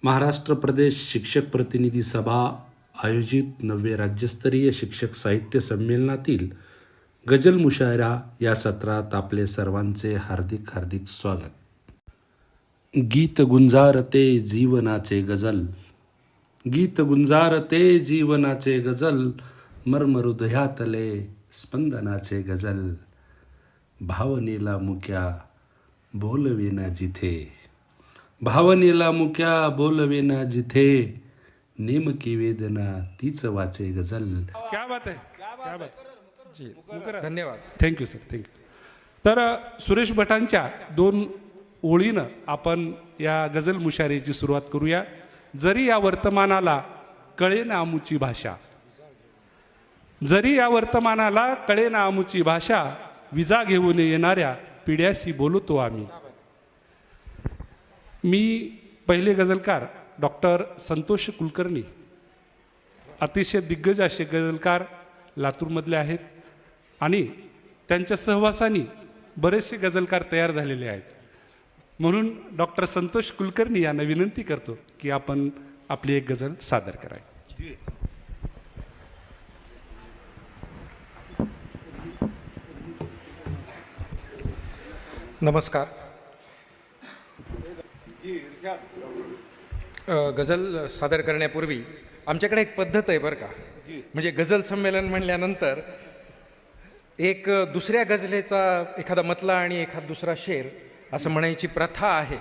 महाराष्ट्र प्रदेश शिक्षक प्रतिनिधी सभा आयोजित 9वे राज्यस्तरीय शिक्षक साहित्य संमेलनातील गझल मुशायरा या सत्रात आपले सर्वांचे हार्दिक हार्दिक स्वागत. गीत गुंजारते जीवनाचे गझल, गीत गुंजारते जीवनाचे गझल, मर्महृदयातले स्पंदनाचे गझल, भावनेला मुक्या बोलवेना जिथे, भावनेला मुक्या बोलवेना जिथे, नेमकी वेदना तीच वाचे गझल. क्या बात है, क्या बात जी धन्यवाद. Thank you sir, thank you. तर सुरेश भटांच्या 2 ओळीनं आपण या गझल मुशायरेची सुरुवात करूया. जरी या वर्तमानाला कळेना आमुची भाषा, जरी या वर्तमानाला कळेना आमुची भाषा, विजा घेऊन येणाऱ्या पिढ्याशी बोलतो आम्ही. मी पहिले गझलकार डॉक्टर संतोष कुलकर्णी, अतिशय दिग्गज असे गझलकार लातूरमधले आहेत आणि त्यांच्या सहवासाने बरेचसे गझलकार तयार झालेले आहेत. म्हणून डॉक्टर संतोष कुलकर्णी यांना विनंती करतो की आपण आपली एक गझल सादर करावी. नमस्कार. गझल सादर करण्यापूर्वी आमच्याकडे एक पद्धत आहे बरं का. म्हणजे गझल संमेलन म्हणल्यानंतर एक दुसऱ्या गझलेचा एखादा मतला आणि एखादा दुसरा शेर असं म्हणायची प्रथा आहे.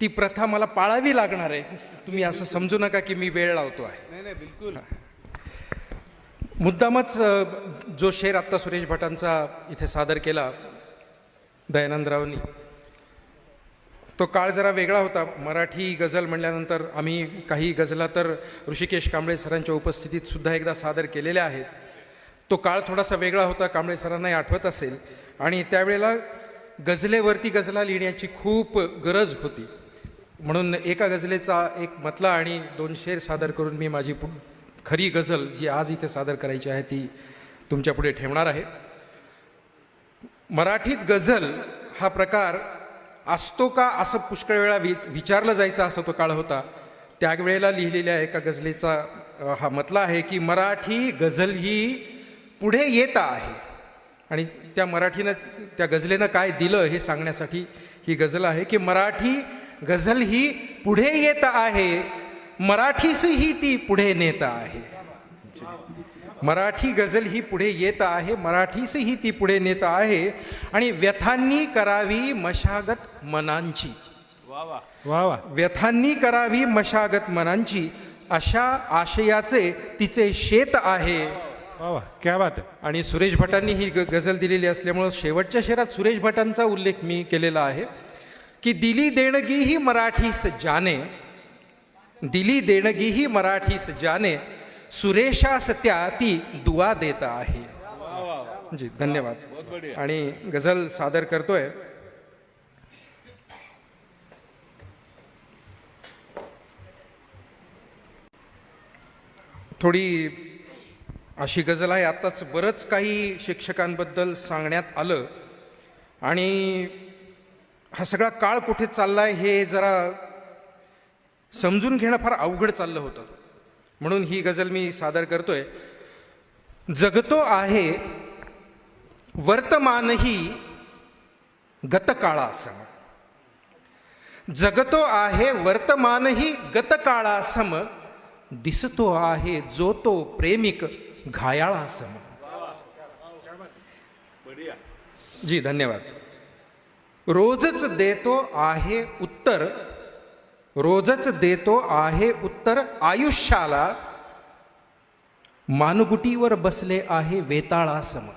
ती प्रथा मला पाळावी लागणार आहे. तुम्ही असं समजू नका की मी वेळ लावतो आहे. नाही बिलकुल. मुद्दामच जो शेर आत्ता सुरेश भटांचा इथे सादर केला दयानंदरावनी, तो काळ जरा वेगळा होता. मराठी गझल म्हणल्यानंतर आम्ही काही गझला तर ऋषिकेश कांबळे सरांच्या उपस्थितीत सुद्धा एकदा सादर केलेल्या आहेत. तो काळ थोडासा वेगळा होता, कांबळे सरांनाही आठवत असेल. आणि त्यावेळेला गझलेवरती गझला लिहिण्याची खूप गरज होती. म्हणून एका गझलेचा एक मतला आणि 2 शेर सादर करून मी माझी खरी गझल जी आज इथे सादर करायची आहे ती तुमच्या पुढे ठेवणार आहे. मराठीत गझल हा प्रकार असतो का असं पुष्कळ वेळा विचारलं जायचं, असा तो काळ होता. त्यावेळेला लिहिलेल्या एका गझलेचा हा मतला आहे की मराठी गझल ही पुढे येत आहे. आणि त्या गझलेनं काय दिलं हे सांगण्यासाठी ही गझल आहे की मराठी गझल ही पुढे येत आहे, मराठीसही ती पुढे नेत आहे. मराठी गझल ही पुढे येत आहे, मराठीसही ती पुढे नेत आहे. आणि व्यथांनी करावी मशागत मनांची, वा वा, व्यथांनी करावी मशागत मनांची, अशा आशयाचे तिचे शेत आहे. वा वा, क्या बात आहे. आणि सुरेश भटांनी ही गझल दिलेली असल्यामुळं शेवटच्या शेरात सुरेश भटांचा उल्लेख मी केलेला आहे की दिली देणगी ही मराठीस जाने, दिली देणगी ही मराठीस जाने, सुरेशास त्या ती दुआ देत आहे. जी धन्यवाद. आणि गझल सादर करतोय थोडी अशी गझल आहे. आत्ताच बरंच काही शिक्षकांबद्दल सांगण्यात आलं आणि हा सगळा काळ कुठे चाललाय हे जरा समजून घेणं फार अवघड चाललं होतं. म्हणून ही गझल मी सादर करतोय. जगतो आहे वर्तमानही गतकाळासम, जगतो आहे वर्तमानही गतकाळासम, दिसतो आहे जो तो प्रेमिक घायाळासम. जी धन्यवाद. रोजच देतो आहे उत्तर, रोजच देतो आहे उत्तर आयुष्याला, मानगुटीवर बसले आहे वेताळासम.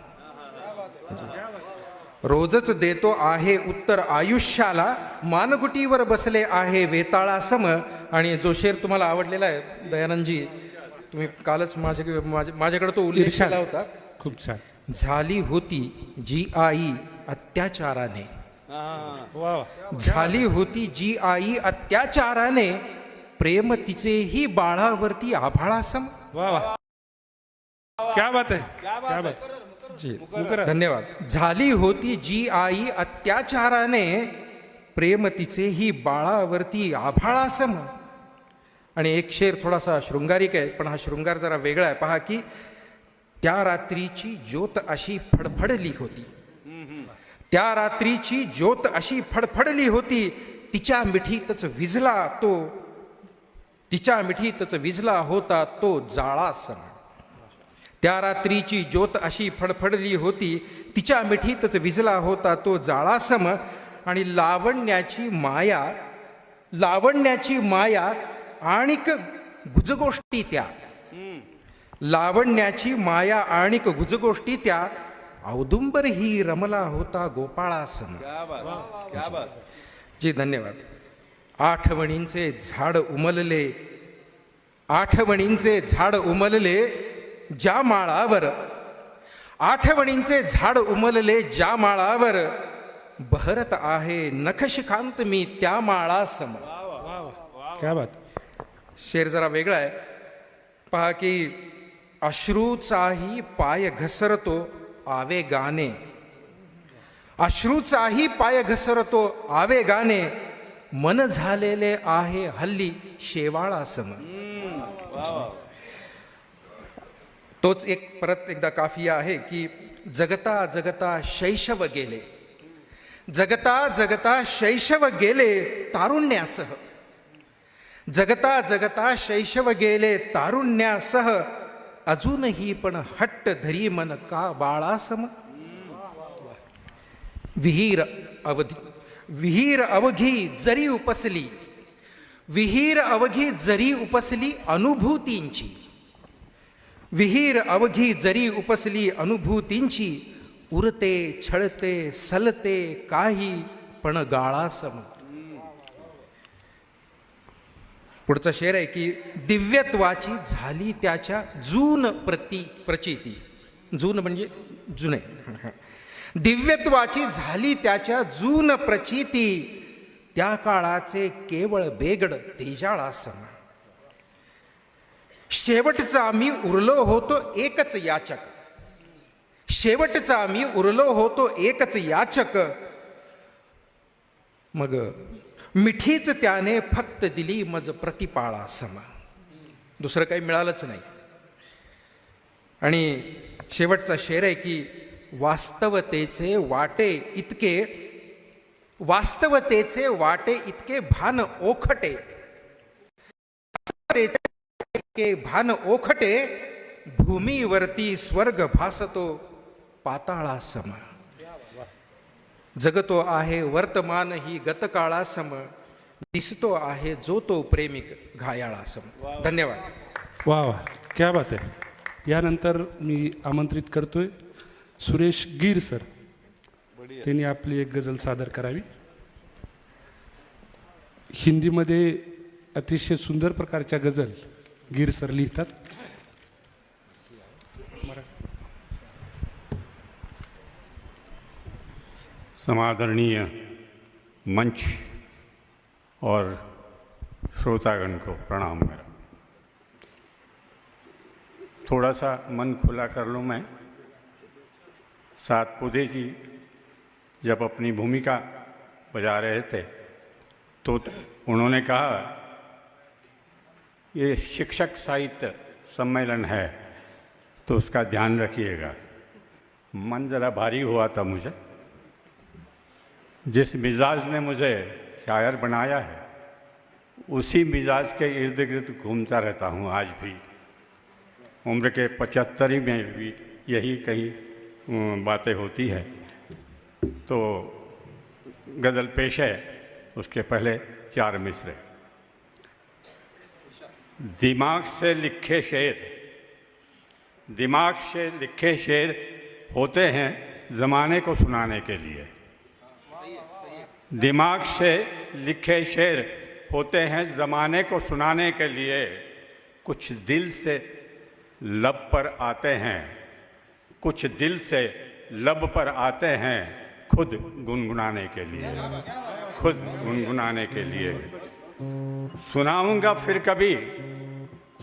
रोजच देतो आहे उत्तर आयुष्याला, मानगुटीवर बसले आहे वेताळासम. आणि जो शेर तुम्हाला आवडलेला आहे दयानंदजी, तुम्ही कालच माझ्याकडे तो उल्लेख केला होता. खूप छान. झाली होती जी आई अत्याचाराने, वा वा, झाली होती जी आई अत्याचाराने, प्रेम तिचेही बाळावरती आभाळासम. वा वा, क्या बात आहे, क्या बात. जी धन्यवाद. झाली होती जी आई अत्याचाराने, प्रेम तिचेही बाळावरती आभाळासम. आणि एक शेर थोडासा शृंगारिक आहे, पण हा शृंगार जरा वेगळा आहे. पहा की त्या रात्रीची ज्योत अशी फडफडली होती, त्या रात्रीची ज्योत अशी फडफडली होती, तिच्या मिठीतच विझला तो, तिच्या मिठीतच विझला होता तो जाळा सम. त्या रात्रीची ज्योत अशी फडफडली होती, तिच्या मिठीतच विझला होता तो जाळा सम. आणि लावण्याची माया, लावण्याची माया आणिक गुजगोष्टी त्या, लावण्याची माया आणिक गुजगोष्टी त्या, औदुंबर ही रमला होता गोपाळासम. जी धन्यवाद. आठवणींचे झाड उमलले, आठवणींचे झाड उमलले ज्या माळावर, आठवणींचे झाड उमलले ज्या माळावर, बहरत आहे नखशिखांत मी त्या माळासम. क्या बात. शेर जरा वेगळा आहे. पहा की अश्रूचाही पाय घसरतो आवेगाने, अश्रूचाही पाय घसरतो आवेगाने, मन झालेले आहे हल्ली शेवाळासम. तोच एक परत एकदा काफिया आहे की जगता जगता शैशव गेले, जगता जगता शैशव गेले तारुण्यासह, जगता जगता शैशव गेले तारुण्यासह, अजूनही पण हट्ट धरी मन का बाळासम. विहीर अवधी, विहीर अवघी जरी उपसली, विहीर अवघी जरी उपसली अनुभूतींची, विहीर अवघी जरी उपसली अनुभूतींची, उरते छळते सलते काही पण गाळासम. पुढचा शेर आहे की दिव्यत्वाची झाली त्याच्या जून प्रचिती, जून म्हणजे जुने, दिव्यत्वाची झाली त्याच्या जून प्रचिती, त्या काळाचे केवळ बेगड तेजाळासम. शेवटचा मी उरलो होतो एकच याचक, शेवटचा मी उरलो होतो एकच याचक, मग मिठीच त्याने फक्त दिली मज प्रतिपाळासम. दुसरं काही मिळालंच नाही. आणि शेवटचा शेर आहे की वास्तवतेचे वाटे इतके, वास्तवतेचे वाटे इतके भान ओखटे, इतके भान ओखटे, भूमीवरती स्वर्ग भासतो पाताळासम. जगतो आहे वर्तमान ही गतकाळासम, दिसतो आहे जो तो प्रेमिक घायाळासम. धन्यवाद. वा वा, क्या बात आहे. यानंतर मी आमंत्रित करतोय सुरेश गिर सर, त्यांनी आपली एक गझल सादर करावी. हिंदीमध्ये अतिशय सुंदर प्रकारच्या गझल गिर सर लिहितात. समादरणीय मंच और श्रोतागण को प्रणाम मेरा. थोड़ा सा मन खुला कर लूँ मैं. सातपुते जी जब अपनी भूमिका बजा रहे थे तो उन्होंने कहा ये शिक्षक साहित्य सम्मेलन है तो उसका ध्यान रखिएगा. मन ज़रा भारी हुआ था मुझे. जिस मिजाज ने मुझे शायर बनाया है उसी मिजाज के इर्द गिर्द घूमता रहता हूँ आज भी. उम्र के 75 में भी यही कहीं बातें होती है. तो गज़ल पेश है, उसके पहले 4 मिसरे. दिमाग से लिखे शेर, दिमाग से लिखे शेर होते हैं ज़माने को सुनाने के लिए. दिमाग से लिखे शेर होते हैं ज़माने को सुनाने के लिए. कुछ दिल से लब पर आते हैं, कुछ दिल से लब पर आते हैं खुद गुनगुनाने के लिए, खुद गुनगुनाने के लिए. सुनाऊंगा फिर कभी,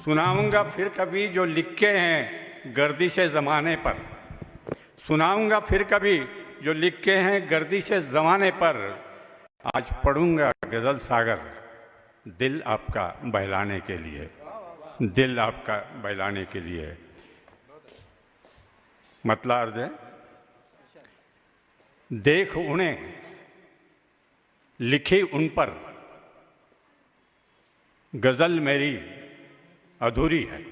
सुनाऊंगा फिर कभी जो लिखे हैं गर्दिश ज़माने पर. सुनाऊंगा फिर कभी जो लिखे हैं गर्दिश ज़माने पर. आज पढ़ूंगा गज़ल सागर दिल आपका बहलाने के लिए, दिल आपका बहलाने के लिए। मतलब अर्ज है, देख उन्हें लिखी उन पर गजल मेरी अधूरी है।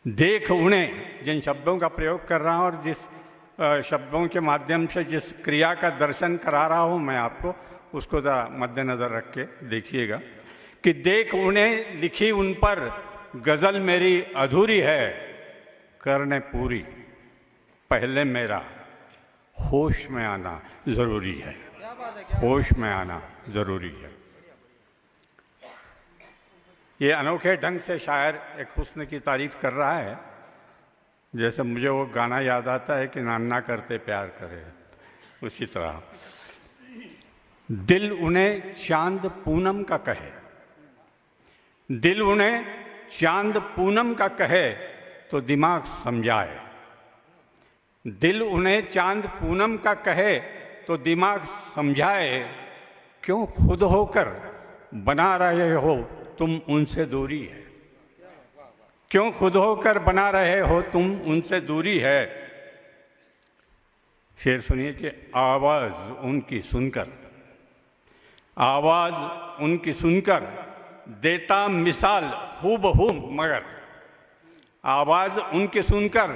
देख उन्हें, जिन शब्दों का प्रयोग कर रहा हूं और जिस शब्दों के माध्यम से जिस क्रिया का दर्शन करा रहा हूं मैं आपको, उसको ज़रा मद्देनज़र रख के देखिएगा कि देख उन्हें लिखी उन पर गज़ल मेरी अधूरी है, करने पूरी पहले मेरा होश में आना ज़रूरी है, होश में आना ज़रूरी है। ये अनोखे ढंग से शायर एक हुस्न की तारीफ कर रहा है, जैसे मुझे वो गाना याद आता है कि नाना करते प्यार करे, उसी तरह। दिल उन्हें चांद पूनम का कहे, दिल उन्हें चांद पूनम का कहे तो दिमाग समझाए। दिल उन्हें चांद पूनम का कहे तो दिमाग समझाए, क्यों खुद होकर बना रहे हो तुम उनसे दूरी है, क्यों खुद होकर बना रहे हो तुम उनसे दूरी है। शेर सुनिए कि आवाज़ उनकी सुनकर, आवाज़ उनकी सुनकर देता मिसाल हूबहू मगर, आवाज़ उनकी सुनकर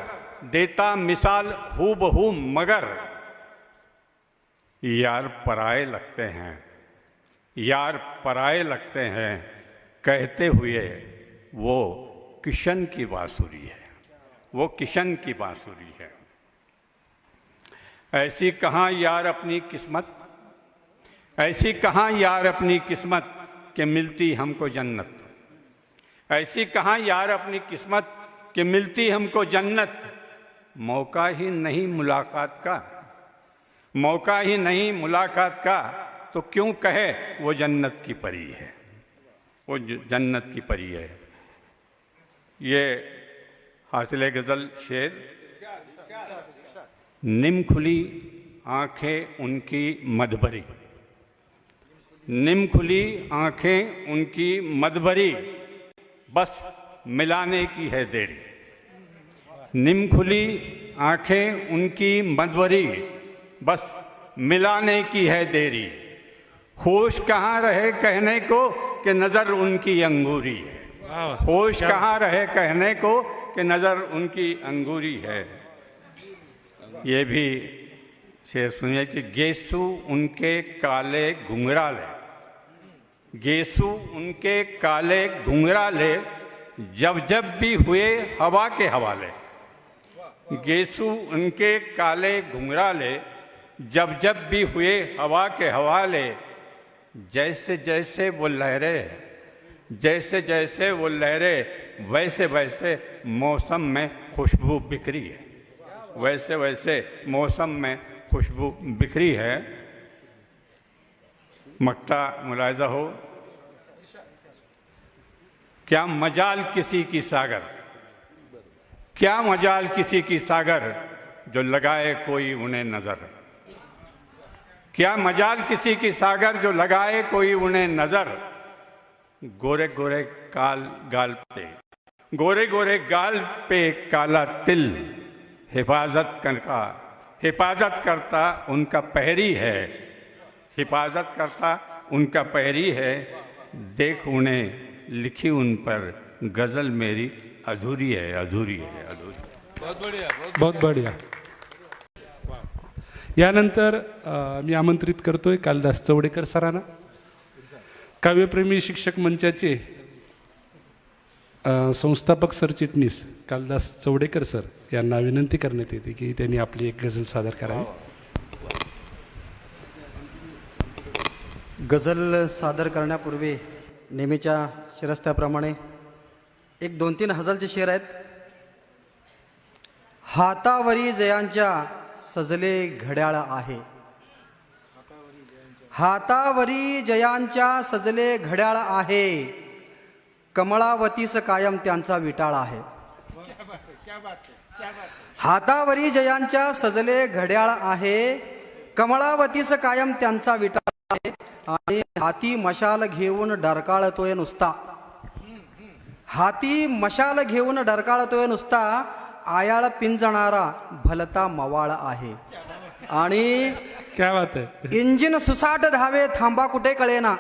देता मिसाल हूबहू मगर, यार पराए लगते हैं, यार पराए लगते हैं, कहते हुए वो किशन की बांसुरी है, वो किशन की बांसुरी है। ऐसी कहाँ यार अपनी किस्मत, ऐसी कहाँ यार अपनी किस्मत कि मिलती हमको जन्नत, ऐसी कहाँ यार अपनी किस्मत कि मिलती हमको जन्नत। मौका ही नहीं मुलाकात का, मौका ही नहीं मुलाकात का, तो क्यों कहे वो जन्नत की परी है, वो जन्नत की परी है। ये हासिल गज़ल शेर, निम खुली आँखें उनकी मदभरी, निम खुली आँखें उनकी मदभरी, बस मिलाने की है देरी। निम खुली आँखें उनकी मदभरी, बस मिलाने की है देरी। होश कहाँ रहे कहने को कि नज़र उनकी अंगूरी है, होश कहाँ रहे कहने को कि नज़र उनकी अंगूरी है। ये भी शेर सुनिए कि गेसू उनके काले घुंघराले, गेसू उनके काले घुंघराले, जब जब भी हुए हवा के हवाले। गेसू उनके काले घुंघराले, जब जब भी हुए हवा के हवाले। जैसे जैसे वो लहरें, जैसे जैसे वो लहरें, वैसे वैसे मौसम में खुशबू बिखरी है, वैसे वैसे मौसम में खुशबू बिखरी है। मक्ता मुलाहिज़ा हो, क्या मजाल किसी की सागर, क्या मजाल किसी की सागर, जो लगाए कोई उन्हें नज़र। क्या मजाल किसी की सागर, जो लगाए कोई उन्हें नज़र। गोरे गोरे गाल पे, गोरे गोरे गाल पे काला तिल, हिफाजत करता उनका पहरी है, हिफाजत करता उनका पहरी है। देख उन्हें लिखी उन पर गज़ल मेरी अधूरी है, अधूरी है, अधूरी। बहुत बढ़िया, बहुत बढ़िया। यानंतर मी आमंत्रित करतोय कालिदास चवडेकर सरांना, काव्यप्रेमी शिक्षक मंचाचे संस्थापक सरचिटणीस कालिदास चवडेकर सर यांना विनंती करण्यात येते की त्यांनी आपली एक गझल सादर करावी। गझल सादर करण्यापूर्वी नेहमीच्या शिरस्त्याप्रमाणे एक 2-3 हजालचे शेर आहेत। हातावरी जयांच्या सजले घड्याळ आहे, हातावरी जयांच्या सजले घड्याळ आहे, कमळावतीस कायम त्यांचा विटाळ आहे। हातावरी जयांच्या सजले घड्याळ आहे, कमळावतीस कायम त्यांचा विटाळ आहे आणि हाती मशाल घेऊन डरकाळतोय नुसता. हाती मशाल घेऊन डरकाळतोय नुसता, आयाळ पिंजणारा भलता मवाळ आहे. आणि क्या बात आहे. इंजिन सुसाट धावे थांबा कुठे कळेना.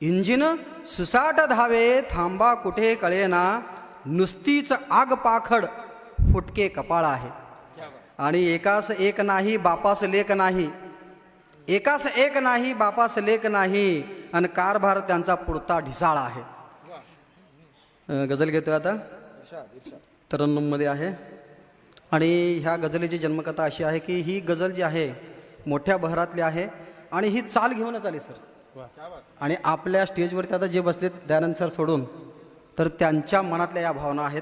इंजिन सुसाट धावे थांबा कुठे कळेना, नुसतीच आग पाखड फुटके कपाळ आहे. आणि एकास एक नाही बापास लेख नाही, एकास एक नाही बापास लेख नाही, आणि कारभार त्यांचा पुरता ढिसाळ आहे. गझल घेतोय आता, तरन्नुममध्ये आहे. आणि ह्या गझलेची जन्मकथा अशी आहे की ही गझल जी आहे मोठ्या बहरातली आहे आणि ही चाल घेऊनच आली सर. आणि आपल्या स्टेजवरती आता जे बसलेत दयानंद सर सोडून, तर त्यांच्या मनातल्या या भावना आहेत.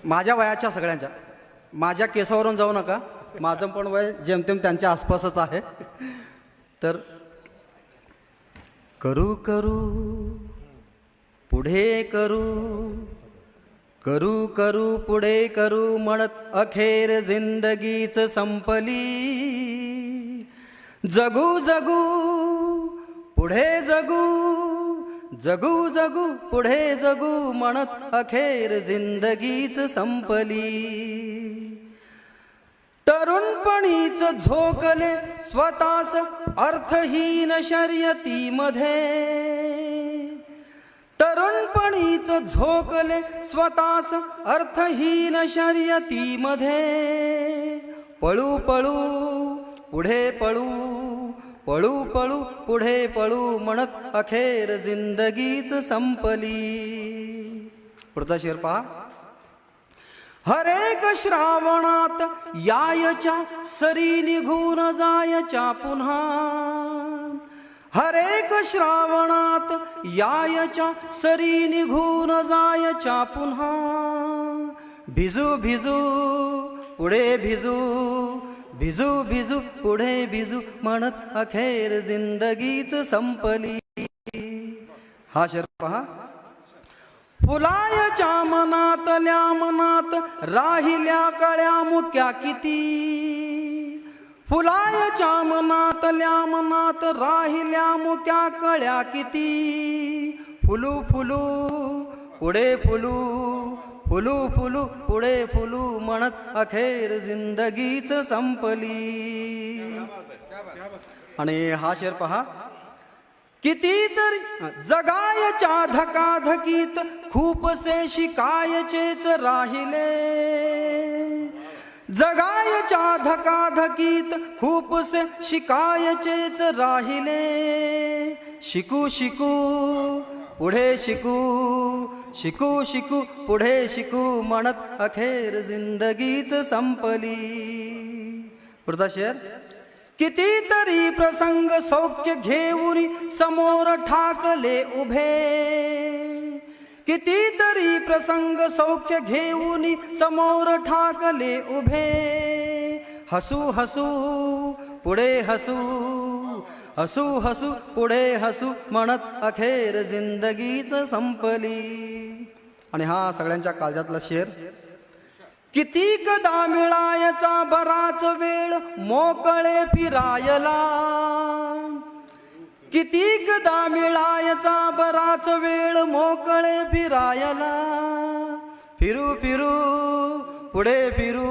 माझ्या वयाच्या सगळ्यांच्या, माझ्या केसावरून जाऊ नका, माझं पण वय जेमतेम त्यांच्या आसपासच आहे. तर करू करू पुढे करू, करू करू पुढे करू म्हणत अखेर जिंदगीच संपली. जगू जगू पुढे जगू, जगू जगू पुढे जगू म्हणत अखेर जिंदगीच संपली. तरुणपणीच झोकले स्वतःस अर्थहीन शर्यतीमध्ये, तरुणपणीच झोकले स्वतःस अर्थहीन शर्यतीमध्ये. पळू पळू पुढे पळू, पळू पळू पुढे पळू म्हणत अखेर जिंदगीच संपली. पुढचा शेर पहा. हरेक श्रावणात यायच्या सरी निघून जायच्या पुन्हा, हरेक श्रावणात यायच्या सरी निघून जायच्या पुन्हा. भिजू भिजू पुढे भिजू, भिजू भिजू पुढे भिजू म्हणत अखेर जिंदगीच संपली. हा शेर पहा. फुलायच्या मनातल्या मनात राहिल्या कळ्या मुक्या किती, फुलायच्या मनातल्या मनात राहिल्या मुक्या कळ्या किती. फुलू फुलू पुढे फुलू, फुलू फुलू पुढे फुलू म्हणत अखेर जिंदगीच संपली. आणि हा शेर पहा. कितीतरी जगायच्या धकाधकीत खूपसे शिकायचेच राहिले, जगायच्या धकाधकीत खूपसे शिकायचेच राहिले. शिकू शिकू पुढे शिकू, शिकू शिकू पुढे शिकू म्हणत अखेर जिंदगीच संपली. पुढचा शेर. कितीतरी प्रसंग सौख्य घेऊन समोर ठाकले उभे, कितीतरी प्रसंग सौख्य घेऊन समोर ठाकले उभे. हसू हसू पुढे हसू, हसू हसू पुढे हसू म्हणत अखेर जिंदगीच संपली. आणि हा सगळ्यांच्या काळजातला शेर. कितीकदा मिळायचा बराच वेळ मोकळे फिरायला, कितीकदा मिळायचा बराच वेळ मोकळे फिरायला. फिरू फिरू पुढे फिरू,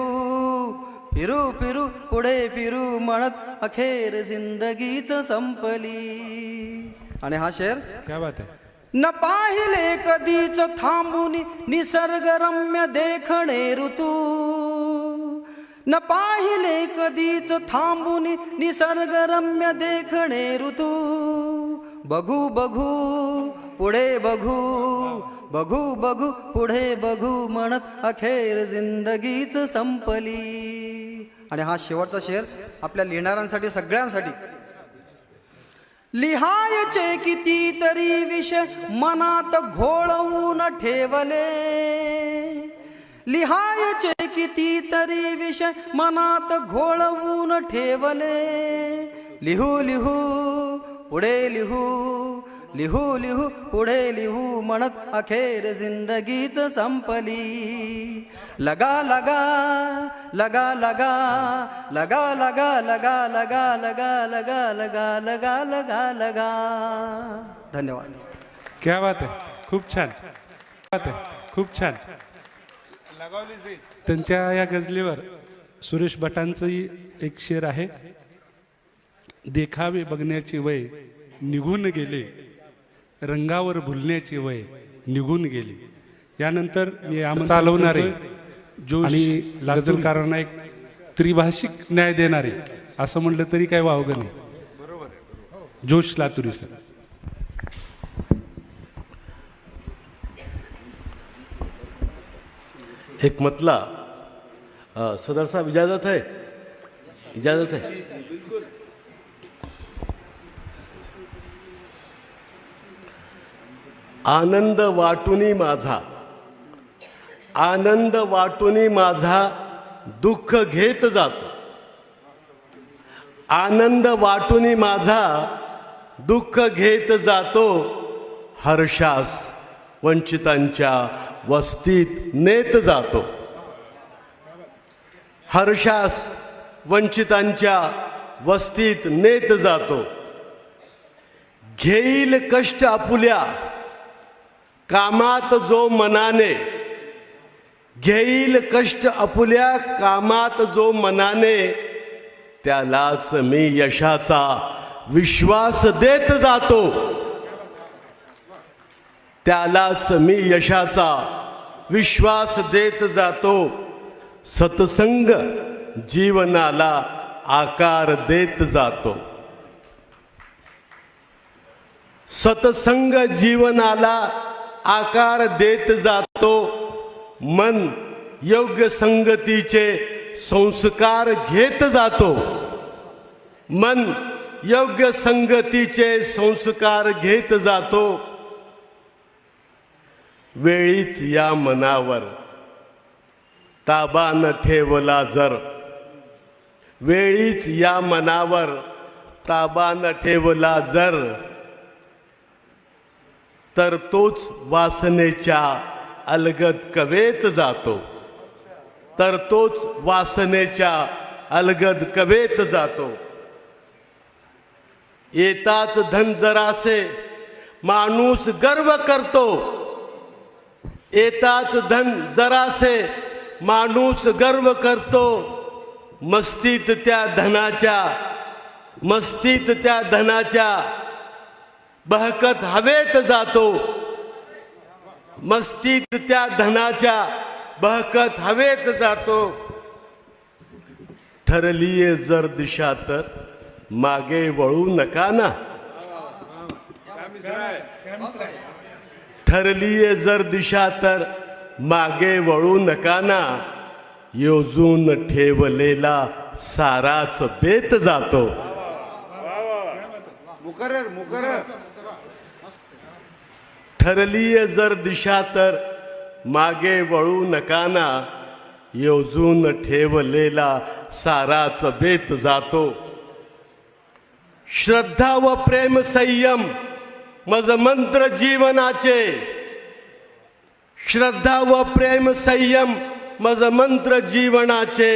फिरू फिरू पुढे फिरू म्हणत अखेर जिंदगीच संपली. आणि हा शेर. क्या बात आहे. न पाहिले कधीच थांबून निसर्गरम्य देखणे ऋतू, न पाहिले कधीच थांबून निसर्गरम्य देखणे ऋतू. बघू बघू पुढे बघू, बघू बघू पुढे बघू म्हणत अखेर जिंदगीच संपली. आणि हा शेवटचा शेर आपल्या लिहिणाऱ्यांसाठी सगळ्यांसाठी. लिहायचे कितीतरी विषय मनात घोळवून ठेवले, लिहायचे कितीतरी विषय मनात घोळवून ठेवले. लिहू लिहू पुढे लिहू, लिहू लिहू पुढे लिहू म्हणत अखेर जिंदगीच संपली. लगा लगा लगा लगा लगा लगा लगा लगा लगा लगा लगा लगा लगा लगा. धन्यवाद. क्या बात आहे, खूप छान बात आहे, खूप छान. त्यांच्या या गजलेवर सुरेश भटांचंही एक शेर आहे. देखावे बघण्याची वय निघून गेले, रंगावर भुलण्याची वय निघून गेली. यानंतर मी चालवणारे जो आणि गझलकारांना एक त्रिभाषिक न्याय देणारे असं म्हटलं तरी काय वावगं नाही. जोश लातुरी सर. एक मतला सदर साहब इजाज़त है, इजाज़त है. आनंद वाटुनी माझा, आनंद वाटुनी माझा दुःख घेत जातो. आनंद वाटुनी माझा दुःख घेत जातो. हर्षास वंचितांच्या वस्तीत नेत जातो. हर्षास वंचितांच्या वस्तीत नेत जातो. घेईल कष्ट आपुल्या कामात जो मनाने, घेईल कष्ट आपुल्या कामात जो मनाने, त्यालाच मी यशाचा विश्वास देत जातो. त्यालाच मी यशाचा विश्वास देत जातो. सत्संग जीवनाला आकार देत जातो. सत्संग जीवनाला आकार देत जातो. मन योग्य संगतीचे संस्कार घेत जातो. मन योग्य संगतीचे संस्कार घेत जातो. वेळीच या मनावर ताबा न ठेवला जर, वेळीच या मनावर ताबा न ठेवला जर, तर तोच वासनेच्या अलगद कवेत जातो. तर तोच वासनेच्या अलगद कवेत जातो. येताच धन जरासे माणूस गर्व करतो. येताच धन जरासे माणूस गर्व करतो. मस्तीत त्या धनाच्या, मस्तीत त्या धनाच्या बहकत हवेत जातो. मस्तीत त्या धनाच्या बहकत हवेत जातो. ठरलीये जर दिशा तर मागे वळू नका ना. ठरलीये जर दिशा तर मागे वळू नका ना. योजून ठेवलेला साराच बेत जातो. ठरलीये जर दिशा तर मागे वळू नका ना. योजून ठेवलेला साराच बेत जातो. श्रद्धा व प्रेम संयम मज मंत्र जीवनाचे. श्रद्धा व प्रेम संयम मज मंत्र जीवनाचे.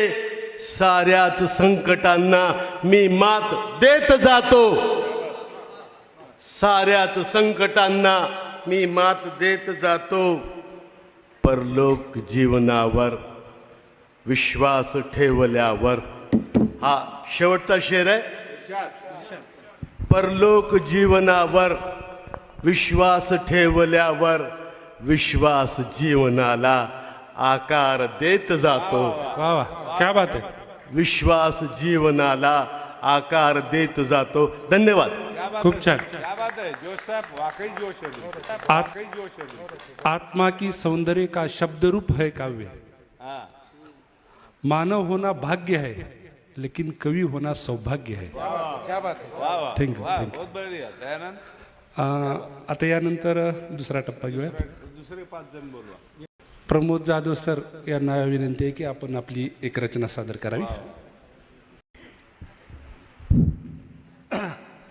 साऱ्याच संकटांना मी मात देत जातो. साऱ्याच संकटांना मी मात देत जातो. परलोक जीवनावर विश्वास ठेवल्यावर, हा शेवटचा शेर आहे. परलोक जीवनावर विश्वास ठेवल्यावर विश्वास जीवनाला आकार देत जातो. वा वा, क्या बात आहे. विश्वास जीवनाला आकार देत जातो. धन्यवाद. खूप छान. आत्मा की सौंदर्य का शब्द रूप है काव्य. मानव होना भाग्य है लेकिन कवि होना सौभाग्य है. Thank you thank you. आता यानंतर दुसरा टप्पा घेऊया. प्रमोद जाधव सर यांना विनंती आहे की आपण आपली एक रचना सादर करावी.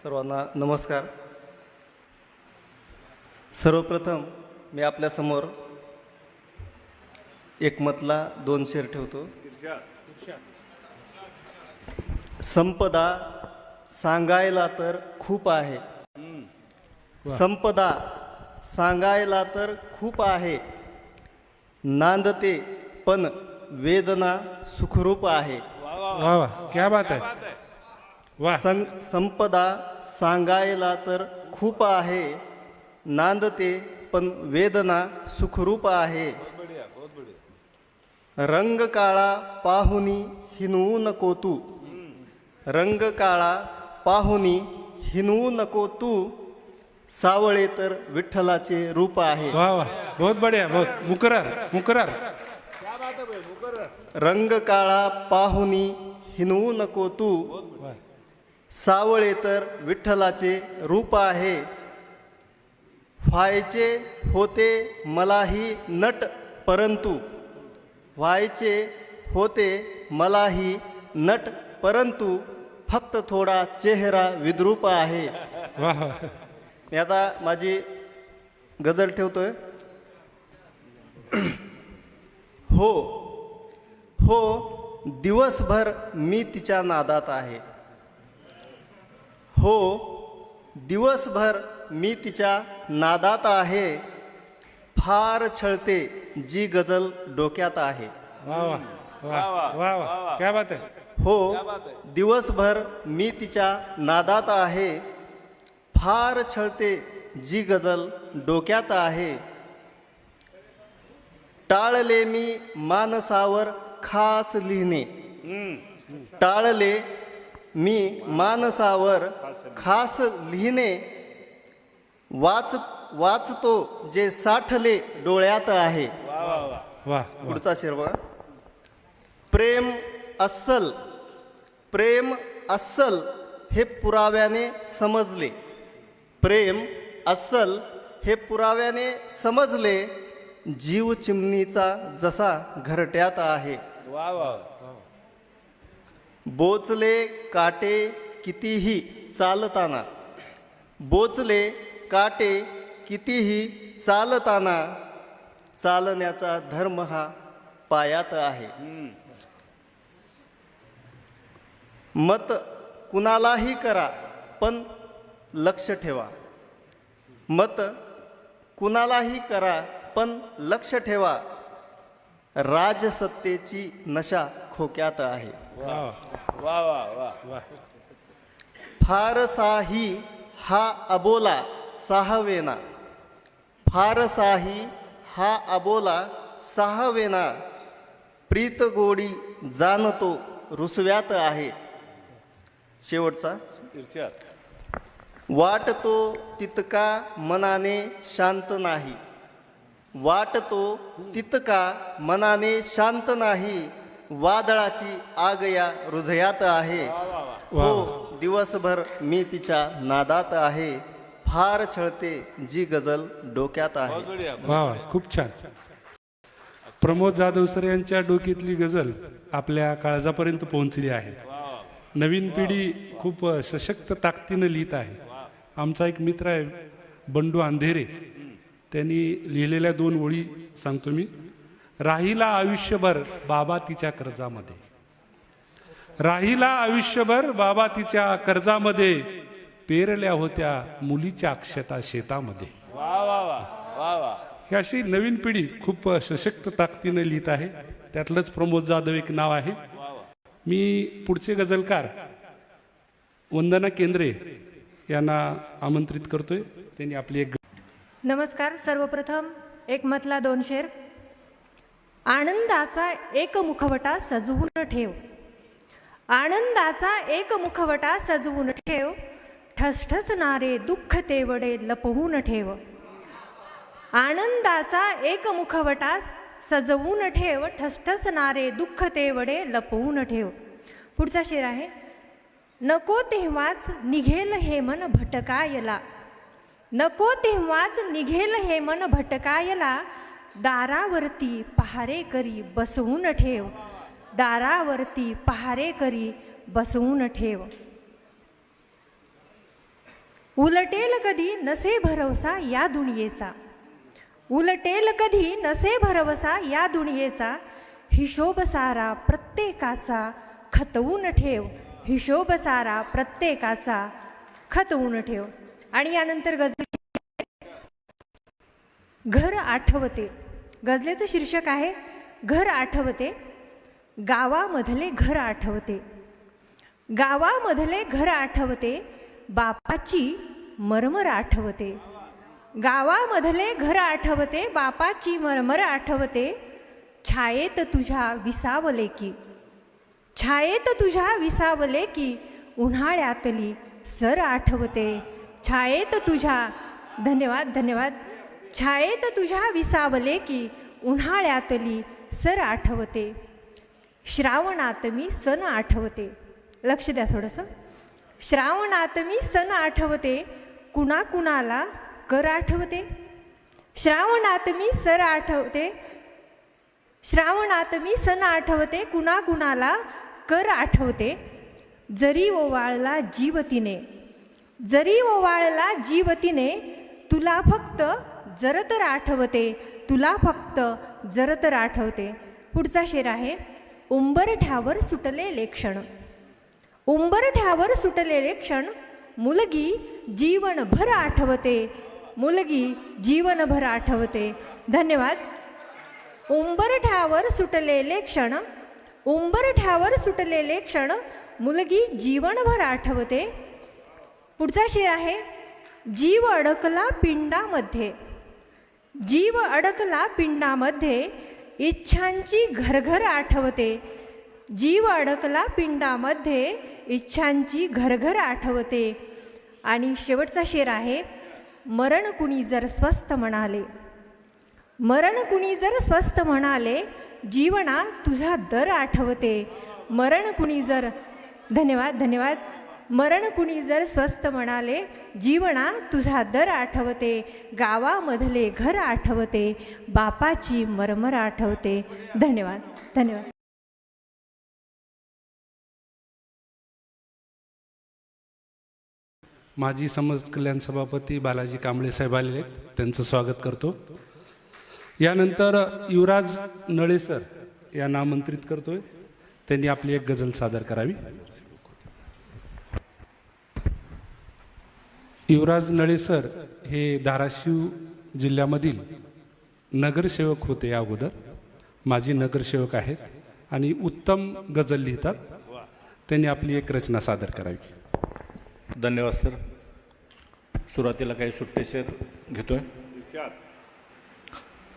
सर्वांना नमस्कार. सर्वप्रथम मी आपल्यासमोर एकमतला 2 शेर ठेवतो. संपदा सांगायला तर खूप आहे, संपदा सांगायला तर खूप आहे, नांदते पण वेदना सुखरूप आहे. वाह वाह, क्या बात आहे. वाह, संपदा सांगायला तर खूप आहे, नांदते पण वेदना सुखरूप आहे. रंग काळा पाहुनी हिनवू नको तू, रंग काळा पाहुनी हिनवू नको तू, सावळे तर विठ्ठलाचे रूप आहे. वाह वाह, बहुत बढ़िया, बहुत मुकरार मुकरार. रंग काळा पाहुनी हिनवू नको तू, सावळे तर विठ्ठलाचे रूप आहे. व्हायचे होते मलाही नट परंतु, व्हायचे होते मलाही नट परंतु, फक्त थोडा चेहरा विद्रूप आहे. वाह वाह, मी आता माझी गझल ठेवतोय. हो हो दिवसभर मी तिच्या नादात आहे, हो दिवसभर मी तिच्या नादात आहे, फार छळते जी गझल डोक्यात आहे. वाह वाह, वाह वाह वाह, क्या बात आहे. हो दिवसभर मी तिच्या नादात आहे, फार छळते जी गझल डोक्यात आहे. टाळले मी मानसावर खास लिहिणे, टाळले मी मानसावर खास लिहिणे, वाचतो जे साठले डोळ्यात आहे. वाह, पुढचा शेर बघा. प्रेम अस्सल, प्रेम अस्सल हे पुराव्याने समजले, प्रेम अस्सल हे पुराव्याने समजले, जीव चिमणीचा जसा घरट्यात आहे. बोचले काटे कितीही चालताना, बोचले काटे कितीही चालताना, चालण्याचा धर्म हा पायात आहे. मत कुणालाही करा पण लक्ष ठेवा, मत कुणालाही करा पण लक्ष ठेवा, राजसत्तेची नशा खोक्यात आहे. फारसाही हा अबोला सहावेना, फारसाही हा अबोला सहावेना, प्रीत गोडी जाणतो रुसव्यात आहे. शेवटचा. वाटतो तितका मनाने शांत नाही, वाटतो तितका मनाने शांत नाही, वादळाची आग या हृदयात आहे. हो दिवसभर मी तिच्या नादात आहे, फार छळते जी गझल डोक्यात आहे. वाह वाह, खूप छान. प्रमोद जाधव सर यांच्या डोक्यातली गझल आपल्या काळजापर्यंत पोहोचली आहे. नवीन पिढी खूप सशक्त ताकदीनं लिहित आहे. आमचा एक मित्र आहे बंडू अंधेरे, त्यांनी लिहिलेल्या 2 ओळी सांगतो मी. राहिला आयुष्यभर बाबा तिच्या कर्जामध्ये, राहिला आयुष्यभर बाबा तिच्या कर्जामध्ये, पेरल्या होत्या मुलीच्या अक्षता शेतामध्ये. ही अशी नवीन पिढी खूप सशक्त ताकदीने लिहित आहे. त्यातलंच प्रमोद जाधव एक नाव आहे. मी पुढचे गझलकार वंदना केंद्रे यांना आमंत्रित करतोय. त्यांनी आपली एक. नमस्कार. सर्वप्रथम एकमतला 2 शेर. आनंदाचा एक मुखवटा सजवून ठेव, आनंदाचा एक मुखवटा सजवून ठेव, ठसठसणारे दुःख तेवढे लपवून ठेव. आनंदाचा एक मुखवटा सजवून ठेव, ठसठसणारे दुःख तेवढे लपवून ठेव. पुढचा शेर आहे. नको तेव्हाच निघेल हे मन भटकायला, नको तेव्हाच निघेल हे मन भटकायला, दारावरती पहारे करी बसवून ठेव, दारावरती पहारे करी बसवून ठेव. उलटेल कधी नसे भरवसा या दुनियेचा, उलटेल कधी नसे भरवसा या दुनियेचा, हिशोब सारा प्रत्येकाचा खतवून ठेव, हिशोब सारा प्रत्येकाचा खतवून ठेव. आणि यानंतर गझल घर आठवते. गझलेचं शीर्षक आहे घर आठवते. गावामधले घर आठवते, गावामधले घर आठवते, बापाची मरमर आठवते. गावामधले घर आठवते, बापाची मरमर आठवते. छायेत तुझ्या विसावले की, छायेत तुझ्या विसावले की, उन्हाळ्यातली सर आठवते. छायेत तुझ्या, धन्यवाद धन्यवाद. छायेत तुझ्या विसावले की, उन्हाळ्यातली सर आठवते. श्रावणात मी सण आठवते. लक्ष द्या थोडंसं. श्रावणात मी सण आठवते, कुणाकुणाला कर आठवते. श्रावणात मी सर आठवते, श्रावणात मी सण आठवते, कुणाकुणाला कर आठवते. जरी ओवाळला जीवतीने, जरी ओवाळला जीवतीने, तुला फक्त जरतर आठवते, तुला फक्त जरतर आठवते. पुढचा शेर आहे उंबरठ्यावर सुटलेले क्षण. उंबरठ्यावर सुटलेले क्षण, मुलगी जीवनभर आठवते, मुलगी जीवनभर आठवते. धन्यवाद. उंबरठ्यावर सुटलेले क्षण, उंबरठ्यावर सुटलेले क्षण, मुलगी जीवनभर आठवते. पुढचा शेर आहे जीव अडकला पिंडामध्ये, जीव अडकला पिंडामध्ये, इच्छांची घरघर आठवते. जीव अडकला पिंडामध्ये, इच्छांची घरघर आठवते. आणि शेवटचा शेर आहे मरण कुणी जर स्वस्त म्हणाले, मरण कुणी जर स्वस्त म्हणाले, जीवना तुझा दर आठवते. मरण कुणी जर, धन्यवाद धन्यवाद. मरण कुणी जर स्वस्त म्हणाले, जीवना तुझा दर आठवते. गावामधले घर आठवते, बापाची मरमर आठवते. धन्यवाद धन्यवाद. माजी समाज कल्याण सभापती बालाजी कांबळे साहेब आलेले आहेत, त्यांचं स्वागत करतो. यानंतर युवराज नळे सर यांना आमंत्रित करतोय, त्यांनी आपली एक गझल सादर करावी. युवराज नळे सर हे धाराशिव जिल्ह्यामधील नगरसेवक होते या अगोदर, माजी नगरसेवक आहेत आणि उत्तम गझल लिहितात. त्यांनी आपली एक रचना सादर करावी. धन्यवाद सर. सुरुवातीला काही सुट्टे शेर घेतोय.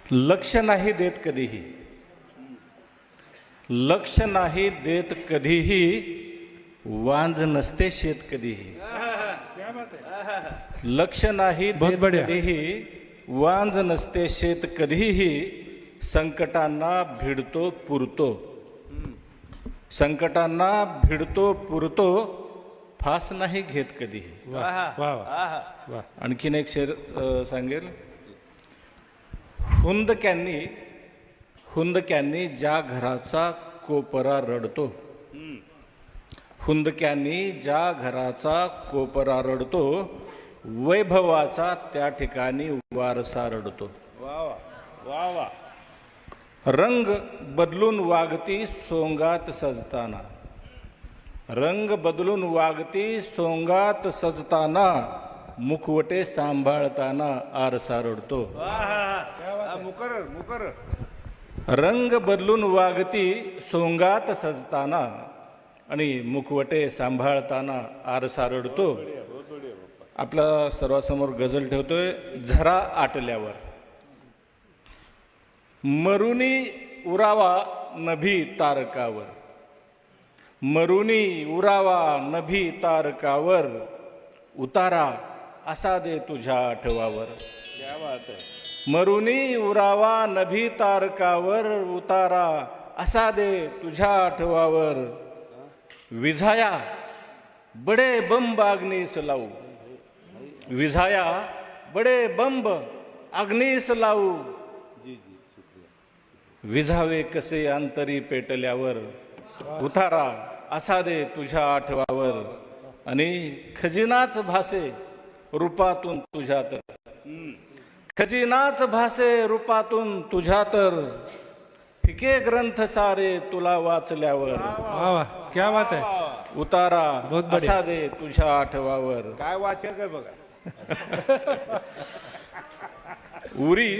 लक्ष नाही देत कधीही, लक्ष नाही देत कधीही, वांज नसते शेत कधीही. लक्ष नाही देत कधीही, वांज नसते शेत कधीही, संकटांना भिडतो पुरतो, संकटांना भिडतो पुरतो, फास नाही घेत कधीही. आणखीन एक शेर सांगेल. हुंदक्यांनी ज्या घराचा कोपरा रडतो, हुंदक्यांनी ज्या घराचा कोपरा रडतो, वैभवाचा त्या ठिकाणी वारसा रडतो. रंग बदलून वागती सोंगात सजताना, रंग बदलून वागती सोंगात सजताना, मुखवटे सांभाळताना आरसा रडतो. रंग बदलून वागती सोंगात सजताना आणि मुखवटे सांभाळताना आरसा रडतो. आपल्या सर्वांसमोर गझल ठेवतोय झरा आटल्यावर. मरुनी उरावा नभी तारकावर, मरुनी उरावा नभी तारकावर, उतारा असा दे तुझ्या आठवावर. मरुनी उरावा नभी तारकावर, उतारा असा दे तुझ्या आठवावर. विझाया बडे बंब अग्नीस लावू, विझाया बडे बंब अग्नीस लावू, विझावे कसे अंतरी पेटल्यावर, उतारा असा दे तुझ्या आठवावर. आणि खजिनाच भासे रूपातून तुझ्या तर खजिनाच भासे रूपातून तुझ्या तर फिके ग्रंथ सारे तुला वाचल्यावर वाह वाह, क्या बात है. उतारा बहुत बढिया. असा दे तुझ्या आठवावर काय वाचन काय बघा. उरी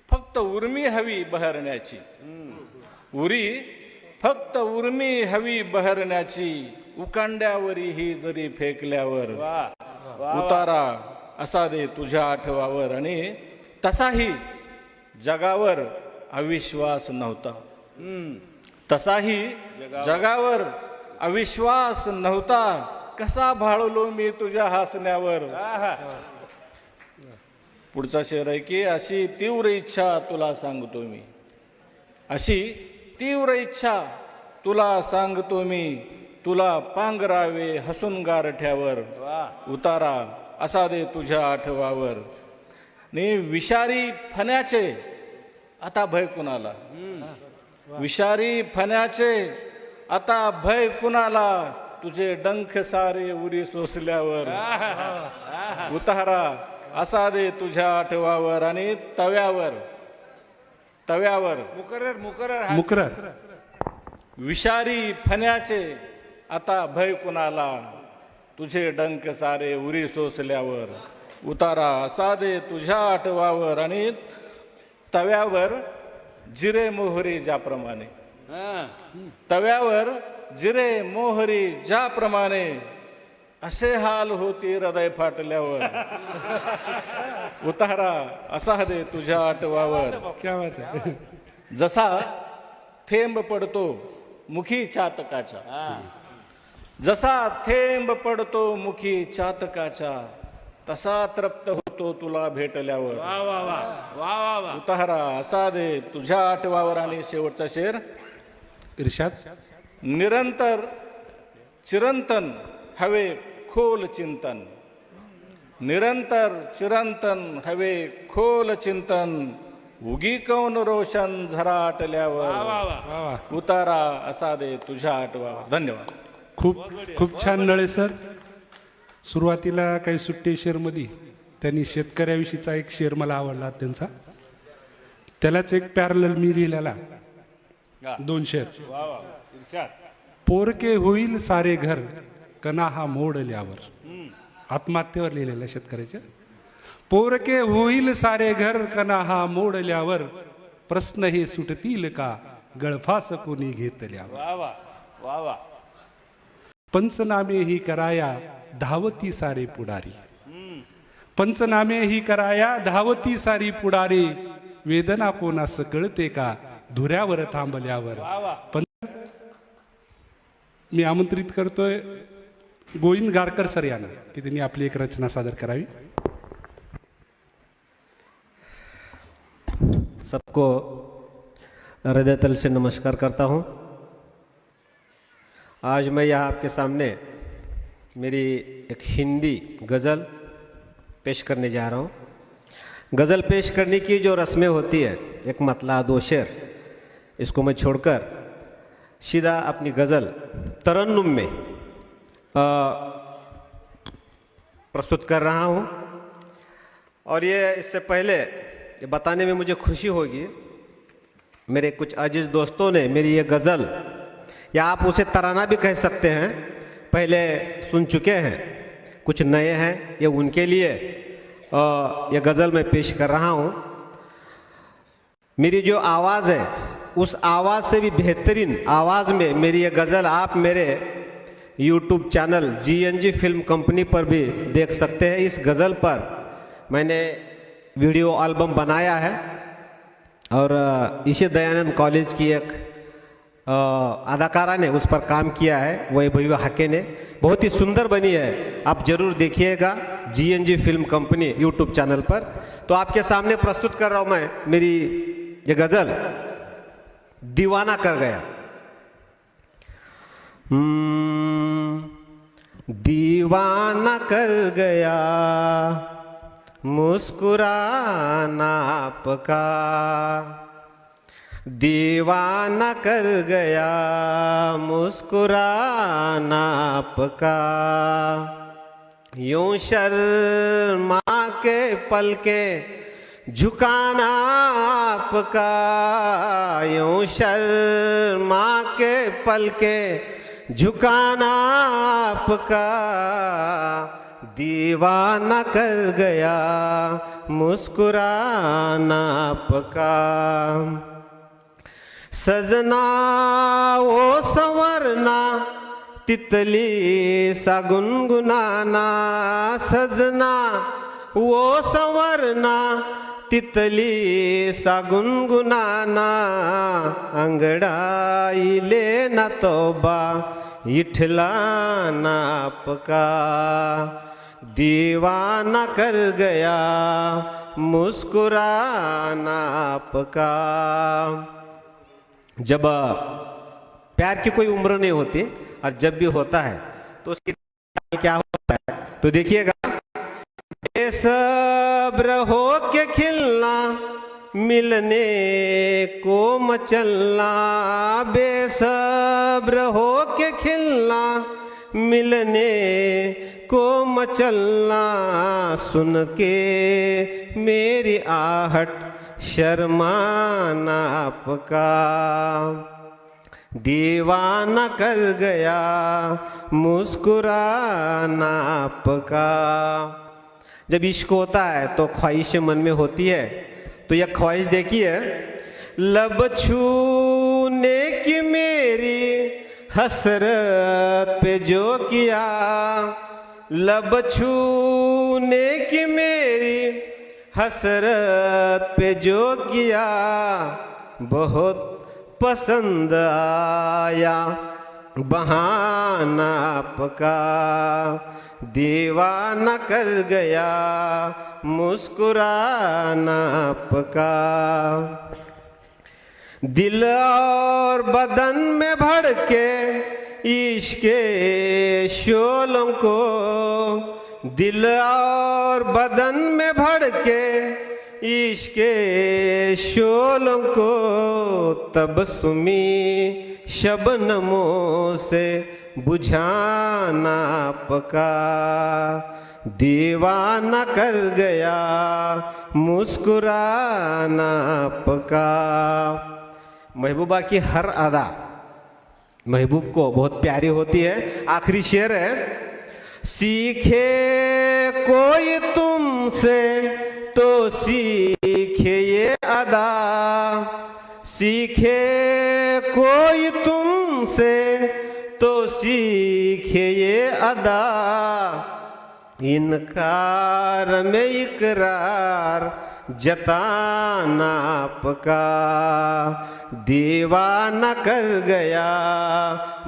फक्त उर्मी हवी बहरण्याची उरी फक्त उर्मी हवी बहरण्याची उकांड्यावरी ही जरी फेकल्यावर उतारा असा दे तुझ्या आठवावर. आणि तसाही जगावर अविश्वास नव्हता तसाही जगावर अविश्वास नव्हता कसा भाळलो मी तुझ्या हसण्यावर. पुढचा शेर आहे की अशी तीव्र इच्छा तुला सांगतो मी अशी तीव्र इच्छा तुला सांगतो मी तुला पांघरावे हसून गारठ्यावर उतारा असा दे तुझ्या आठवावर. ने विषारी फण्याचे आता भय कुणाला विषारी फण्याचे आता भय कुणाला तुझे डंख सारे उरी सोसल्यावर उतारा असा दे तुझ्या आठवावर. आणि तव्यावर तव्यावर मुकरर. विषारी फण्याचे आता भय कुणाला तुझे डंक सारे उरी सोसल्यावर उतारा असा दे तुझ्या आठवावर. आणि तव्यावर जिरे मोहरी ज्याप्रमाणे तव्यावर जिरे मोहरी ज्याप्रमाणे असे हाल होती हृदय फाटल्यावर उतारा असा दे तुझ्या आठवावर. क्या बात है. जसा थेंब पडतो मुखी चातकाचा जसा थेंब पडतो मुखी चातकाचा तसा तृप्त होतो तुला भेटल्यावर उतारा असा दे तुझ्या आठवावर. आणि शेवटचा शेर इर्शाद. निरंतर चिरंतन हवे खोल चिंतन निरंतर चिरंतन हवे खोल चिंतन उगी कौन रोशन झराटल्यावर उतारा असा दे तुझ्या आठवावर. धन्यवाद. खूप खूप छान नळे सर. सुरुवातीला काही सुट्टे शेअरमध्ये त्यांनी शेतकऱ्याविषयीचा एक शेअर मला आवडला त्यांचा. त्यालाच एक पॅरलल मी लिहिलेला 2 शेअर. पोरके होईल सारे घर कना हा मोडल्यावर. आत्महत्येवर लिहिलेल्या शेतकऱ्याच्या. पोरके होईल सारे घर कना हा मोडल्यावर प्रश्न हे सुटतील का गळफास कोणी घेतल्यावर. पंचनामे ही कराया धावती सारे पुढारी पंचनामे ही कराया धावती सारी पुढारी वेदना कोणास कळते का धुऱ्यावर थांबल्यावर. पण मी आमंत्रित करतोय गोविंद गारकर सर यांना की त्यांनी आपली एक रचना सादर करावी. सबको हृदय तल से नमस्कार करता हूँ. आज मैं यहाँ आपके सामने मेरी एक हिंदी गज़ल पेश करने जा रहा हूँ. गज़ल पेश करने की जो रस्में होती है एक मतला 2 शेर इसको मैं छोड़कर सीधा अपनी गज़ल तरन्नुम में प्रस्तुत कर रहा हूँ. और ये इससे पहले ये बताने में मुझे खुशी होगी मेरे कुछ अजीज़ दोस्तों ने मेरी ये गज़ल या आप उसे तराना भी कह सकते हैं पहले सुन चुके हैं. कुछ नए हैं ये उनके लिए ये गज़ल मैं पेश कर रहा हूँ. मेरी जो आवाज़ है उस आवाज़ से भी बेहतरीन आवाज़ में मेरी ये गज़ल आप मेरे YouTube channel GNG film company पर भी देख सकते हैं. इस गज़ल पर मैंने वीडियो एल्बम बनाया है और ईशे दयानंद कॉलेज की एक अदाकारा ने उस पर काम किया है वैभवी हाके ने. बहुत ही सुंदर बनी है. आप ज़रूर देखिएगा GNG film company YouTube channel पर. तो आपके सामने प्रस्तुत कर रहा हूँ मैं मेरी ये गज़ल दीवाना कर गया. दीवाना कर गया मुस्कुराना आपका दीवाना कर गया मुस्कुराना आपका यूं शर्मा के पलके झुकाना आपका, यूं शर्मा के पलके झुकाना आपका, दीवाना कर गया मुस्कुराना आपका। सजना वो संवरना तितली सा गुनगुनाना, सजना वो संवरना तितली सा गुनगुनाना, अंगड़ाई लेना तौबा इठलाना आपका, दीवाना कर गया मुस्कुराना आपका। जब प्यार की कोई उम्र नहीं होती और जब भी होता है तो उसकी क्या होता है, तो देखिएगा, बेसब्र हो के खिलना मिलने को मचलना, बेसब्र हो के खिलना मिलने को मचलना, सुन के मेरी आहट शर्माना आपका, दीवाना कर गया मुस्कुराना आपका। जब इश्क होता है तो ख्वाहिशें मन में होती है, तो यह ख्वाहिश देखिए, लब छूने की मेरी हसरत पे जो किया, लब छूने की मेरी हसरत पे जो किया, बहुत पसंद आया बहाना आपका, दीवाना कर गया मुस्कुराना आपका। दिल और बदन में भर के इश्क के शोलों को, दिल और बदन में भर के इश्क के शोलों को, तबस्सुमी शबनमों से बुझाना आपका, दीवाना कर गया मुस्कुराना आपका। महबूबा की हर अदा महबूब को बहुत प्यारी होती है। आखिरी शेर है, सीखे कोई तुमसे तो सीखे ये अदा, सीखे कोई तुमसे तो सीखे ये अदा, इनकार में इकरार जताना आपका, दीवाना कर गया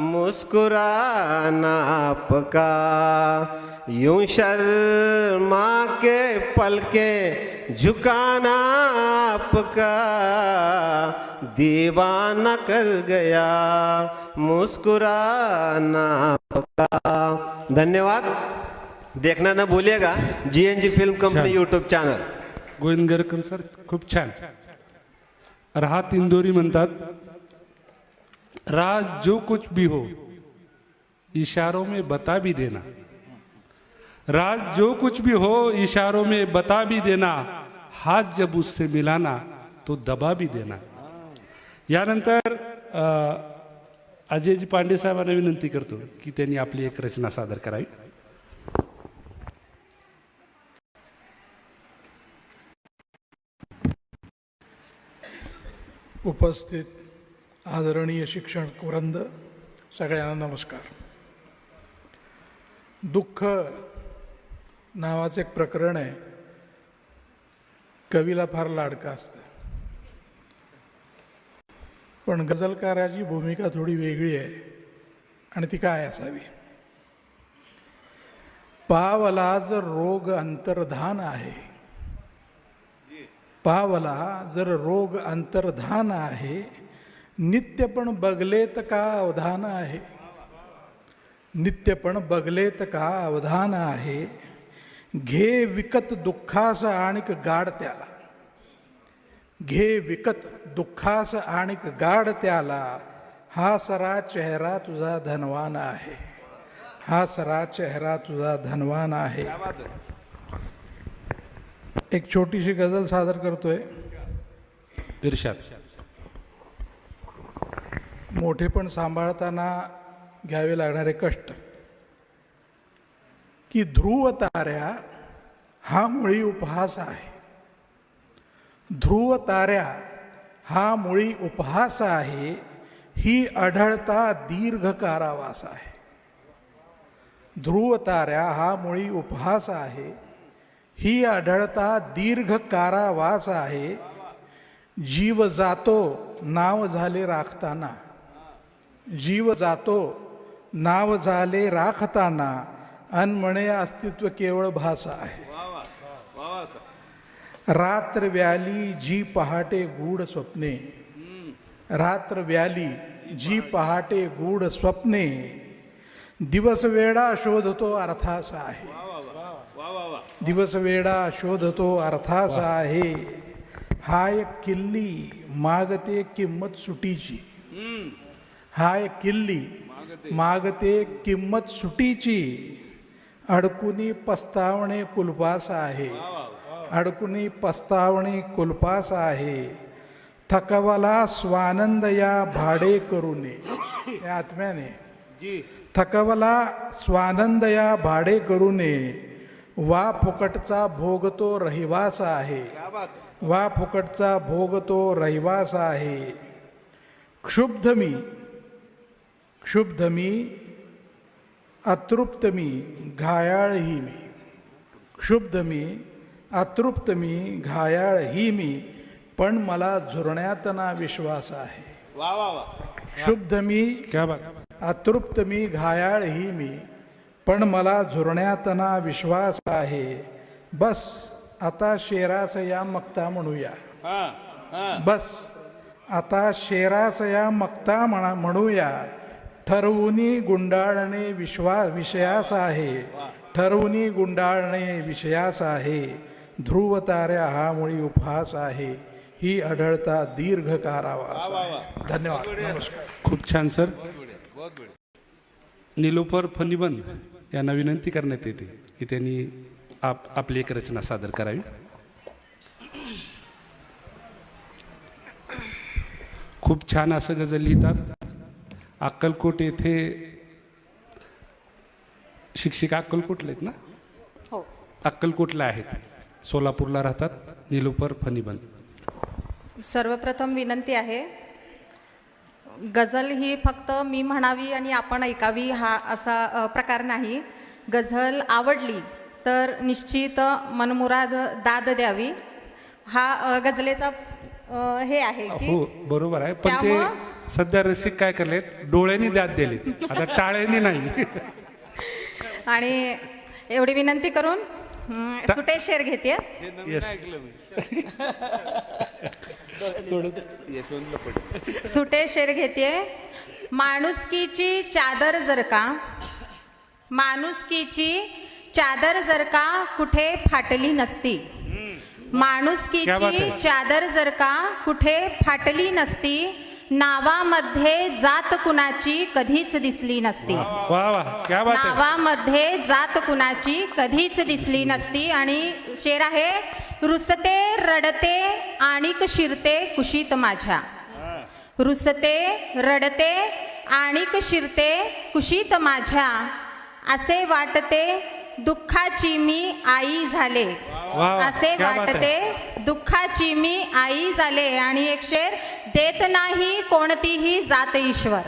मुस्कुराना आपका। यूं शर्मा के पलके झुकाना आपका, दीवाना कर गया मुस्कुराना आपका। धन्यवाद। देखना न भूलिएगा GNG film company YouTube channel. Govindgarkar sir, खूप छान। राहत इंदोरी म्हणतात, राज जो कुछ भी हो इशारों में बता भी देना, राज जो कुछ भी हो इशारों में बता भी देना, हात जब उससे मिलाना तो दबा भी देना। यानंतर अजयजी पांडे साहेबांना विनंती करतो की त्यांनी आपली एक रचना सादर करावी। उपस्थित आदरणीय शिक्षक वृंद, सगळ्यांना नमस्कार। दुःख नावाचं एक प्रकरण आहे, कवीला फार लाडकं असतं, पण गझलकाराची भूमिका थोडी वेगळी आहे आणि ती काय असावी। पावला जर रोग अंतर्धान आहे, पावला जर रोग अंतर्धान आहे, नित्यपण बगलेत का अवधान आहे, नित्यपण बगलेत का अवधान आहे, घे विकत दुःखास आणिक गाड त्याला, घे विकत दुःखास आणिक गाड त्याला, हा सरा चेहरा तुझा धनवान आहे, हा सरा चेहरा तुझा धनवान आहे. एक छोटीशी गझल सादर करतोय. इर्शाद. मोठेपण सांभाळताना घ्यावे लागणारे कष्ट. की ध्रुव ताऱ्या हा मुळी उपहास आहे. ध्रुव ताऱ्या हा मुळी उपहास आहे, ही आढळता दीर्घ कारावास आहे. ध्रुव ताऱ्या हा मुळी उपहास आहे, ही आढळता दीर्घ कारावास आहे. जीव जातो नाव झाले राखताना, जीव जातो नाव झाले राखताना, अन म्हणे अस्तित्व केवळ भास आहे. रात्र व्याली जी पहाटे गूढ स्वप्ने, रात्र व्याली जी पहाटे गूढ स्वप्ने, दिवस वेडा शोधतो अर्थास आहे. दिवस वेडा शोधतो अर्थास आहे. हाय किल्ली मागते किंमत सुटीची, हाय किल्ली मागते किंमत सुटीची, अडकुनी पस्तावणे कुलपास आहे. अडकुनी पस्तावणे कुलपास आहे. थकवला स्वानंद या भाडे करूने, या आत्म्याने थकवला स्वानंद या भाडे करूने, वा फुकटचा भोगतो रहिवास आहे. वा फुकटचा भोगतो रहिवास आहे. क्षुब्ध मी, क्षुब्ध मी, अतृप्त मी, घायाळ ही मी. क्षुब्ध मी, अतृप्त मी, घायाळ ही मी, पण मला झुरण्यात ना विश्वास आहे. क्षुब्ध मी, क्या बात. अतृप्त मी, घायाळ ही मी, पण मला झुरण्यात ना विश्वास आहे. बस आता शेरास या मक्ता म्हणूया. बस आता शेरास या मक्ता म्हणूया. ठरवूनी गुंडाळणे विषयास आहे. ठरवूनी गुंडाळणे विषयास आहे. ध्रुव ताऱ्या हा मुळी उपहास आहे, ही आढळता दीर्घ कारावास आहे. धन्यवाद. नमस्कार. खूप छान सर. निलोफर फणीबन यांना विनंती करण्यात येते की त्यांनी आपली एक रचना सादर करावी. खूप छान असं गझल लिहितात. अक्कलकोट येथे शिक्षिका अक्कलकोटला आहेत ना? हो. अक्कलकोटला आहेत, सोलापूरला राहतात. निलोफर फणीबन. सर्वप्रथम विनंती आहे, गझल ही फक्त मी म्हणावी आणि आपण ऐकावी हा असा प्रकार नाही. गझल आवडली तर निश्चित मनमुराद दाद द्यावी, हा गझलेचा हे आहे की हो बरोबर आहे. पण ते सध्या रसिक काय करलेत, डोळ्यांनी दाद दिली, आता टाळ्यांनी नाही. आणि एवढी विनंती करून सुटे शेर घेते. सुटे शेर घेते. माणुसकीची चादर जर का, माणुसकीची चादर जर का कुठे फाटली नसती, माणुसकीची चादर जर का कुठे फाटली नसती, नावामध्ये जात कुणाची कधीच दिसली नसती. नावामध्ये जात कुणाची कधीच दिसली नसती. आणि शेर आहे, रुसते रडते आणिक शिरते कुशीत माझ्या. रुसते रडते आणिक शिरते कुशीत माझ्या, असे वाटते दुःखाची मी आई झाले. असे वाटते दुःखाची मी आई झाले. आणि एक शेर, देत नाही कोणतीही जात ईश्वर,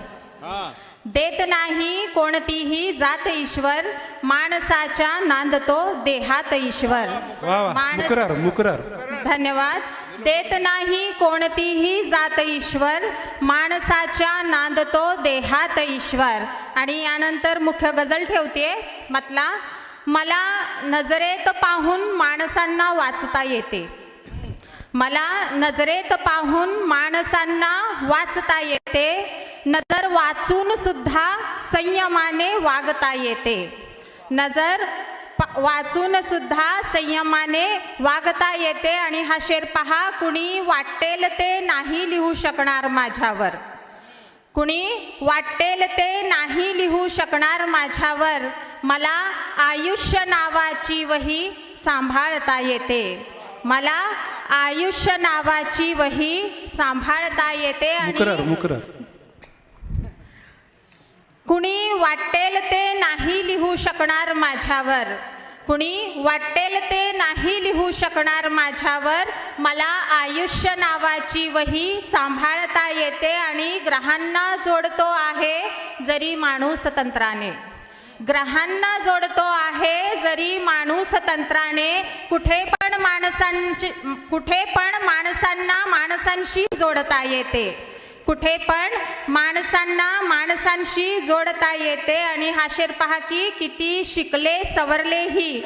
देत नाही कोणतीही जात ईश्वर, माणसाच्या नांदतो देहात ईश्वर. धन्यवाद. देत नाही कोणतीही जात ईश्वर, माणसाच्या नांदतो देहात ईश्वर. आणि यानंतर मुख्य गझल ठेवते मतला. मला नजरेत पाहून माणसांना वाचता येते, मला नजरेत पाहून माणसांना वाचता येते. नजर वाचून सुद्धा संयमाने वागता येते. नजर वाचून सुद्धा संयमाने वागता येते. आणि हा शेर पहा, कुणी वाटेल ते नाही लिहू शकणार माझ्यावर, कुणी वाटेल ते नाही लिहू शकणार माझ्यावर, मला आयुष्य नावाची वही सांभाळता येते, मला आयुष्य नावाची वही सांभाळता येते. आणि मुकरर कुणी वाटेल ते नाही लिहू शकणार माझ्यावर, कुणी वाटेल ते नाही लिहू शकणार माझ्यावर, मला आयुष्य नावाची वही सांभाळता येते. आणि ग्रहांना जोडतो आहे जरी माणूस तंत्राने, ग्रहांना जोडतो आहे जरी माणूस तंत्राने, कुठे पण माणसांना माणसांशी जोडता येते, कुठे पण माणसांना माणसांशी जोडता येते. आणि हा शेर पहा की किती शिकले सवरलेही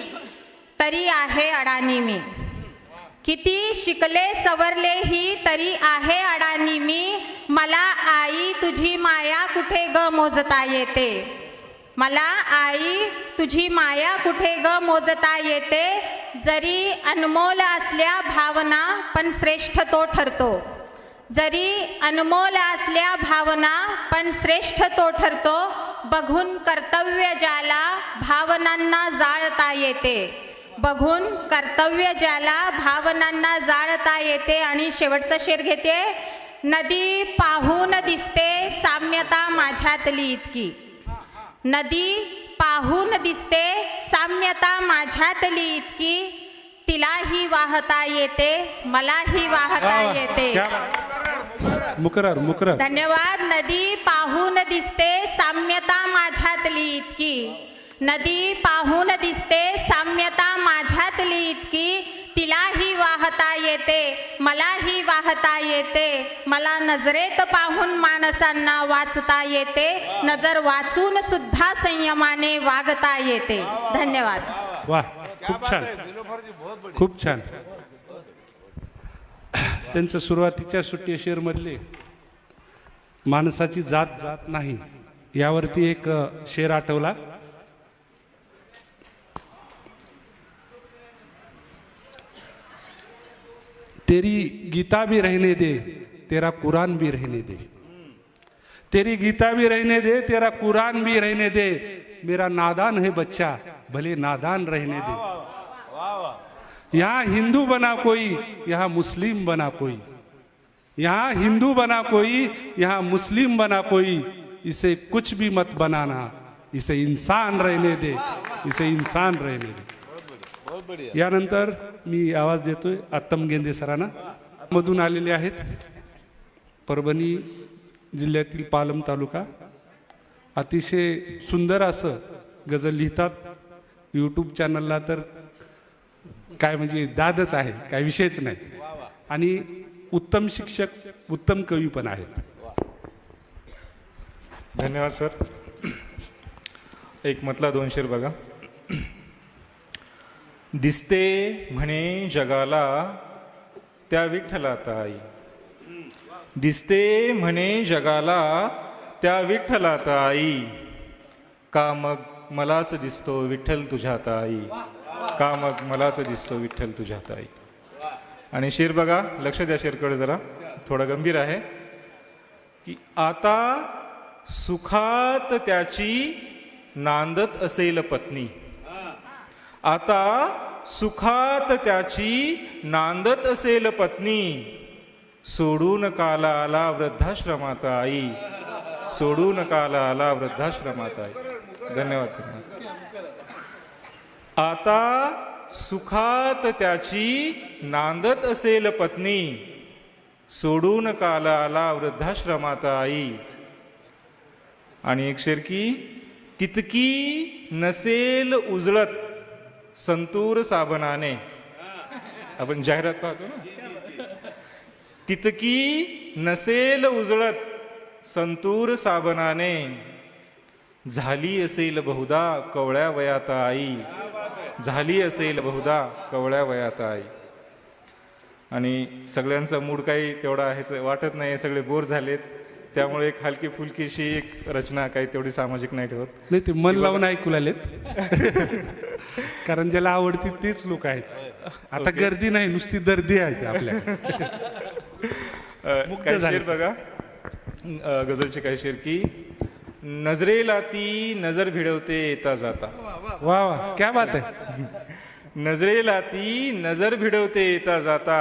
तरी आहे अडाणी मी, किती शिकले सवरलेही तरी आहे अडाणी मी, मला आई तुझी माया कुठे ग मोजता येते, मला आई तुझी माया कुठे ग मोजता येते. जरी अनमोल असल्या भावना पण श्रेष्ठ तो ठरतो, जरी अनमोल असल्या भावना पण श्रेष्ठ तो ठरतो. बघून कर्तव्य ज्याला भावनांना जाळता येते, बघून कर्तव्य ज्याला भावनांना जाळता येते. आणि शेवटचा शेर घेते. नदी पाहून दिसते साम्यता माझ्यातली इतकी, नदी पाहून दिसते साम्यता माझ्यातली इतकी, तिलाही वाहता येते मलाही वाहता येते. मुकरर धन्यवाद. नदी पाहून दिसते साम्यता माझ्यातली इतकी, नदी पाहून दिसते साम्यता माझ्यातली इतकी, तिलाही वाहता येते मलाही वाहता येते. मला नजरेत पाहून माणसांना वाचता येते, नजर वाचून सुद्धा संयमाने वागता येते. धन्यवाद. वा, खूप छान, खूप छान. त्यांचं सुरुवातीच्या सुट्टी शेरमधले माणसाची जात जात नाही यावरती एक शेर आठवला. तेरी गीता भी रहने दे तेरा कुरान भी रहने दे, तेरी गीता भी रहने दे तेरा कुरान भी रहने दे, मेरा नादान है बच्चा भले नादान रहने दे. यहाँ हिंदू बना कोई यहाँ मुस्लिम बना कोई, यहाँ हिंदू बना कोई यहाँ मुस्लिम बना कोई, इसे कुछ भी मत बनाना, इसे इंसान रहने दे, इसे इंसान रहने दे. यानंतर मी आवाज देतोय आत्तम गेंदे सरांना. मधून आलेले आहेत परभणी जिल्ह्यातील पालम तालुका. अतिशय सुंदर असं गझल लिहितात. यूट्यूब चॅनलला तर काय म्हणजे दादच आहे, काय विषयच नाही. आणि उत्तम शिक्षक, उत्तम कवी पण आहेत. धन्यवाद सर. एक मतला 2 शेर बघा. दिसते म्हणे जगाला त्या विठ्ठलाता आई, दिसते म्हणे जगाला त्या विठ्ठलाता आई, का मग मलाच दिसतो विठ्ठल तुझ्यात आई, का मग मलाच दिसतो विठ्ठल तुझ्यात आई. आणि शेर बघा, लक्ष द्या शेरकडे जरा, थोडा गंभीर आहे की आता सुखात त्याची नांदत असेल पत्नी, आता सुखात त्याची नांदत असेल पत्नी, सोडून काला आला वृद्धाश्रमात आई, सोडून काला आला वृद्धाश्रमात आई. धन्यवाद. आता सुखात त्याची नांदत असेल पत्नी, सोडून काला आला वृद्धाश्रमात आई. आणि एक शेर की तितकी नसेल उजळत संतूर साबणाने, आपण जाहिरात पाहतो ना, तितकी नसेल उजळत संतूर साबणाने, झाली असेल बहुधा कवळ्या वयात आई, झाली असेल बहुधा कवळ्या वयात आई. आणि सगळ्यांचा मूड काही तेवढा आहे वाटत नाही, सगळे बोर झालेत, त्यामुळे एक हलकी फुलकीशी एक रचना काही तेवढी सामाजिक नाही ठेवत. नाही, ते मन लावून ऐकू लागलेत. कारण ज्याला आवडती तेच लोक आहेत. आता गर्दी नाही, नुसती दर्दी आहे आपल्या. काही शेर बघा. गझलची काही शेर की नजरेला ती नजर भिडवते येता जाता. वा वा, क्या बात आहे. नजरेला ती नजर भिडवते येता जाता,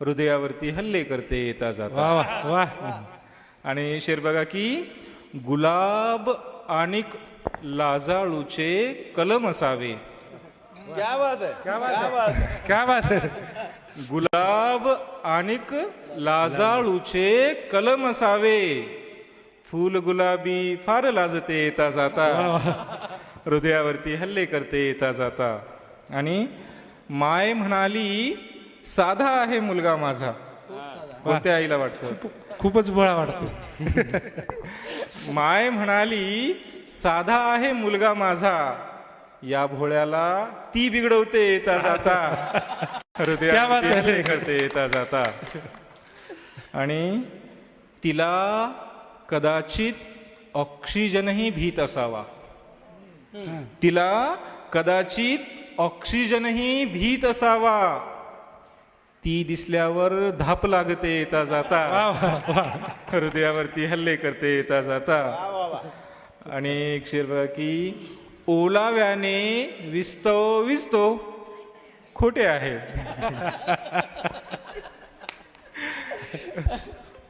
हृदयावरती हल्ले करते येता जाता. वा वा वा. आणि शेर बघा की गुलाब आणिक लाजाळूचे कलम असावे. क्या बात आहे. गुलाब आणिक लाजाळूचे कलम असावे, फूल गुलाबी फार लाजते येता जाता, हृदयावरती हल्ले करते येता जाता. आणि माय म्हणाली साधा आहे मुलगा माझा. कोणत्या आईला वाटतं? खूपच बळा वाटतो. माय म्हणाली साधा आहे मुलगा माझा, या भोळ्याला ती बिघडवते येता जाता, हृदयावरती हल्ले करते येता जाता. आणि तिला कदाचित ऑक्सिजनही भीत असावा. तिला कदाचित ऑक्सिजनही भीत असावा, ती दिसल्यावर धाप लागते येता जाता, हृदयावरती हल्ले करते येता जाता. आणि एक शेर बघा की ओलाव्याने विस्तो विस्तो खोटे आहे.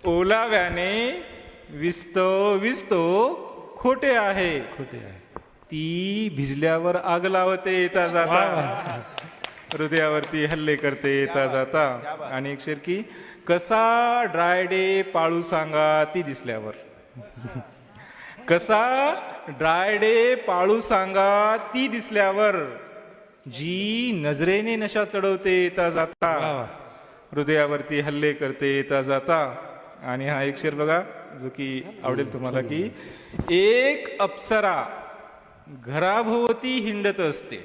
ओलाव्याने विस्तो विस्तो खोटे आहे, ती भिजल्यावर आग लावते येता जाता, हृदयावरती हल्ले करते येता जाता. आणि एक शेर की कसा ड्रायडे पाळू सांगा ती दिसल्यावर. कसा ड्रायडे पाळू सांगा ती दिसल्यावर, जी नजरेने नशा चढवते येता जाता, हृदयावरती हल्ले करते येता जाता. आणि हा एक शेर बघा जो की आवडेल तुम्हाला की एक अप्सरा घराभोवती हिंडत असते.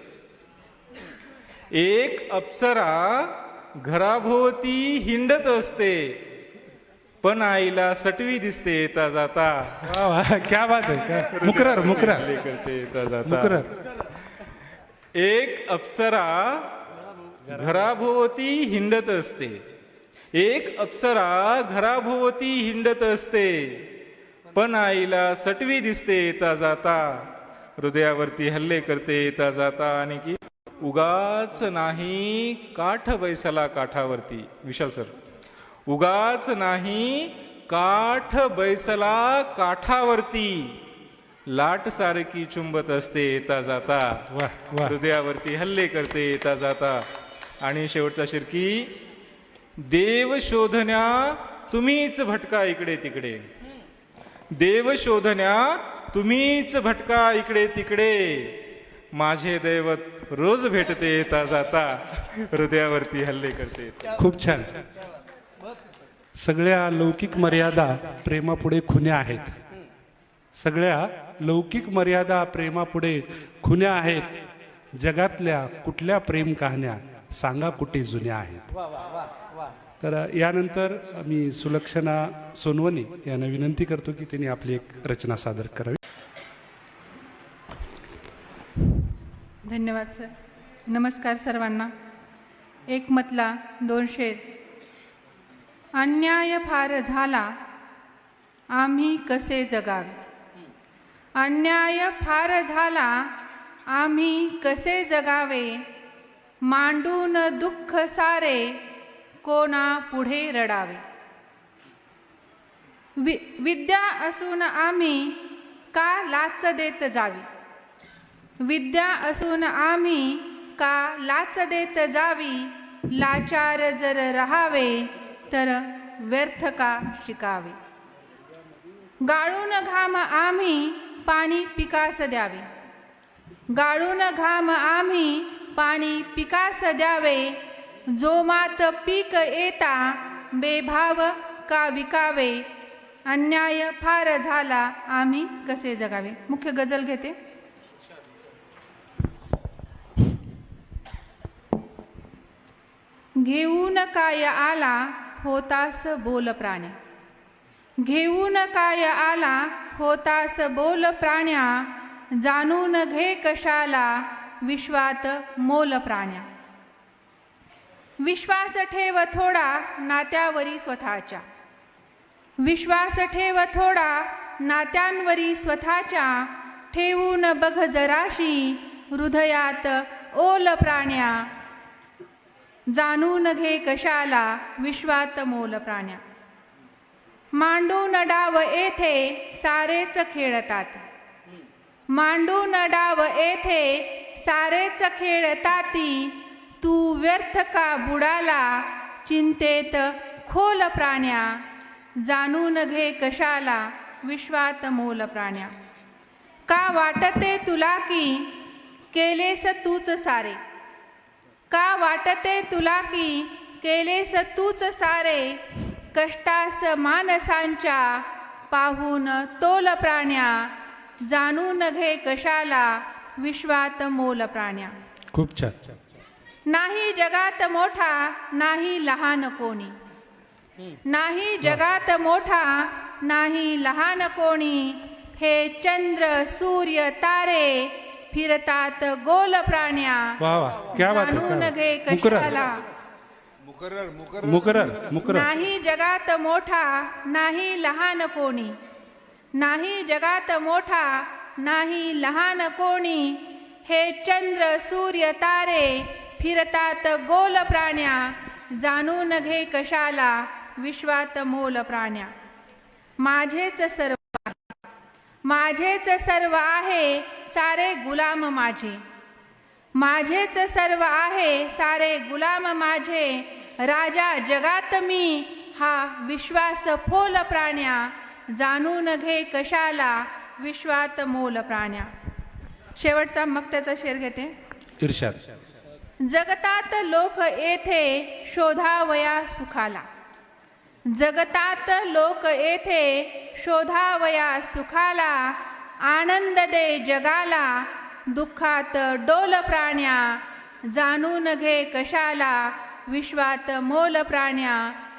एक अप्सरा घराभोवती हिंडत असते, पण आईला सटवी दिसते येता जाता. क्या बात आहे. मुकरर मुकरर करते येता जाता. एक अप्सरा घराभोवती हिंडत असते. एक अप्सरा घराभोवती हिंडत असते, पण आईला सटवी दिसते येता जाता, हृदयावरती हल्ले करते येता जाता. आणि की उगाच नाही काठ बैसला काठावरती. विशाल सर. उगाच नाही काठ बैसला काठावरती, लाट सारखी चुंबत असते येता जाता, हृदयावरती हल्ले करते येता जाता. आणि शेवटचा शेर की देव शोधण्या तुम्हीच भटका इकडे तिकडे. देव शोधण्या तुम्हीच भटका इकडे तिकडे, माझे दैवत रोज भेटते येता जाता, हृदयावरती हल्ले करते. खूप छान. सगळ्या लौकिक मर्यादा प्रेमापुढे खुन्या आहेत. सगळ्या लौकिक मर्यादा प्रेमापुढे खुन्या आहेत. जगातल्या कुठल्या प्रेम कहाण्या सांगा कुठे जुन्या आहेत. तर यानंतर मी सुलक्षणा सोनवणे यांना विनंती करतो की त्यांनी आपली एक रचना सादर करावी. धन्यवाद सर. नमस्कार सर्वांना. एक मतला 2 शेर. अन्याय फार झाला आम्ही कसे जगावे. अन्याय फार झाला आम्ही कसे जगावे, मांडून दुःख सारे कोणा पुढे रडावे. विद्या असून आम्ही का लाच देत जावी. विद्या असून आम्ही का लाच देत जावी, लाचार जर रहावे तर व्यर्थ का शिकावे. गाळून घाम आम्ही पाणी पिकास द्यावे. गाळून घाम आम्ही पाणी पिकास द्यावे, जोमात पीक येता बेभाव का विकावे. अन्याय फार झाला आम्ही कसे जगावे. मुख्य गजल घेते. घेऊन काय आला होतास बोल प्राण्या. घेऊन काय आला होतास बोल प्राण्या, जाणून घे कशाला विश्वात मोल प्राण्या. विश्वास ठेव थोडा नात्यावरी स्वतःच्या. विश्वास ठेव थोडा नात्यांवरी स्वतःच्या, ठेवून बघ जराशी हृदयात ओल प्राण्या. जाणून घे कशाला विश्वात मोल प्राण्या. मांडून डाव येथे सारेच खेळतात, मांडून डाव येथे सारेच खेळताती. तू व्यर्थ का बुडाला चिंतेत खोल प्राण्या. जाणून घे कशाला विश्वात मोल प्राण्या. का वाटते तुला की केलेस तूच सारे, का वाटते तुला की केलेस तूच सारे. कष्टास मानसांच्या पाहून तोल प्राण्या. जाणून घे कशाला विश्वात मोल प्राण्या. खूप छान. नाही जगात मोठा नाही लहान कोणी, नाही जगात मोठा नाही लहान कोणी. हे चंद्र सूर्य तारे फिरतात गोल प्राण्या. वा वा, क्या बात है, जाणून क्या घे बात. मुकर्रर कशाला मुकर्रर. नाही जगात मोठा नाही लहान कोणी, नाही जगात मोठा नाही लहान कोणी. हे चंद्र सूर्य तारे फिरतात गोल प्राण्या. जाणून घे कशाला विश्वात मोल प्राण्या. माझेच सर्व आहे, माझेच सर्व आहे सारे गुलाम माझे, माझेच सर्व आहे सारे गुलाम माझे. राजा जगात मी हा विश्वास फोल प्राण्या. जाणून घे कशाला विश्वात मोल प्राण्या. शेवटचा मग त्याचा शेर घेते. इर्षाद. जगतात लोक येथे शोधावया सुखाला, जगतात लोक येथे शोधावया सुखाला. आनंद दे जगाला दुःखात डोल प्राण्या. जाणून घे कशाला विश्वात मोल प्राण्या.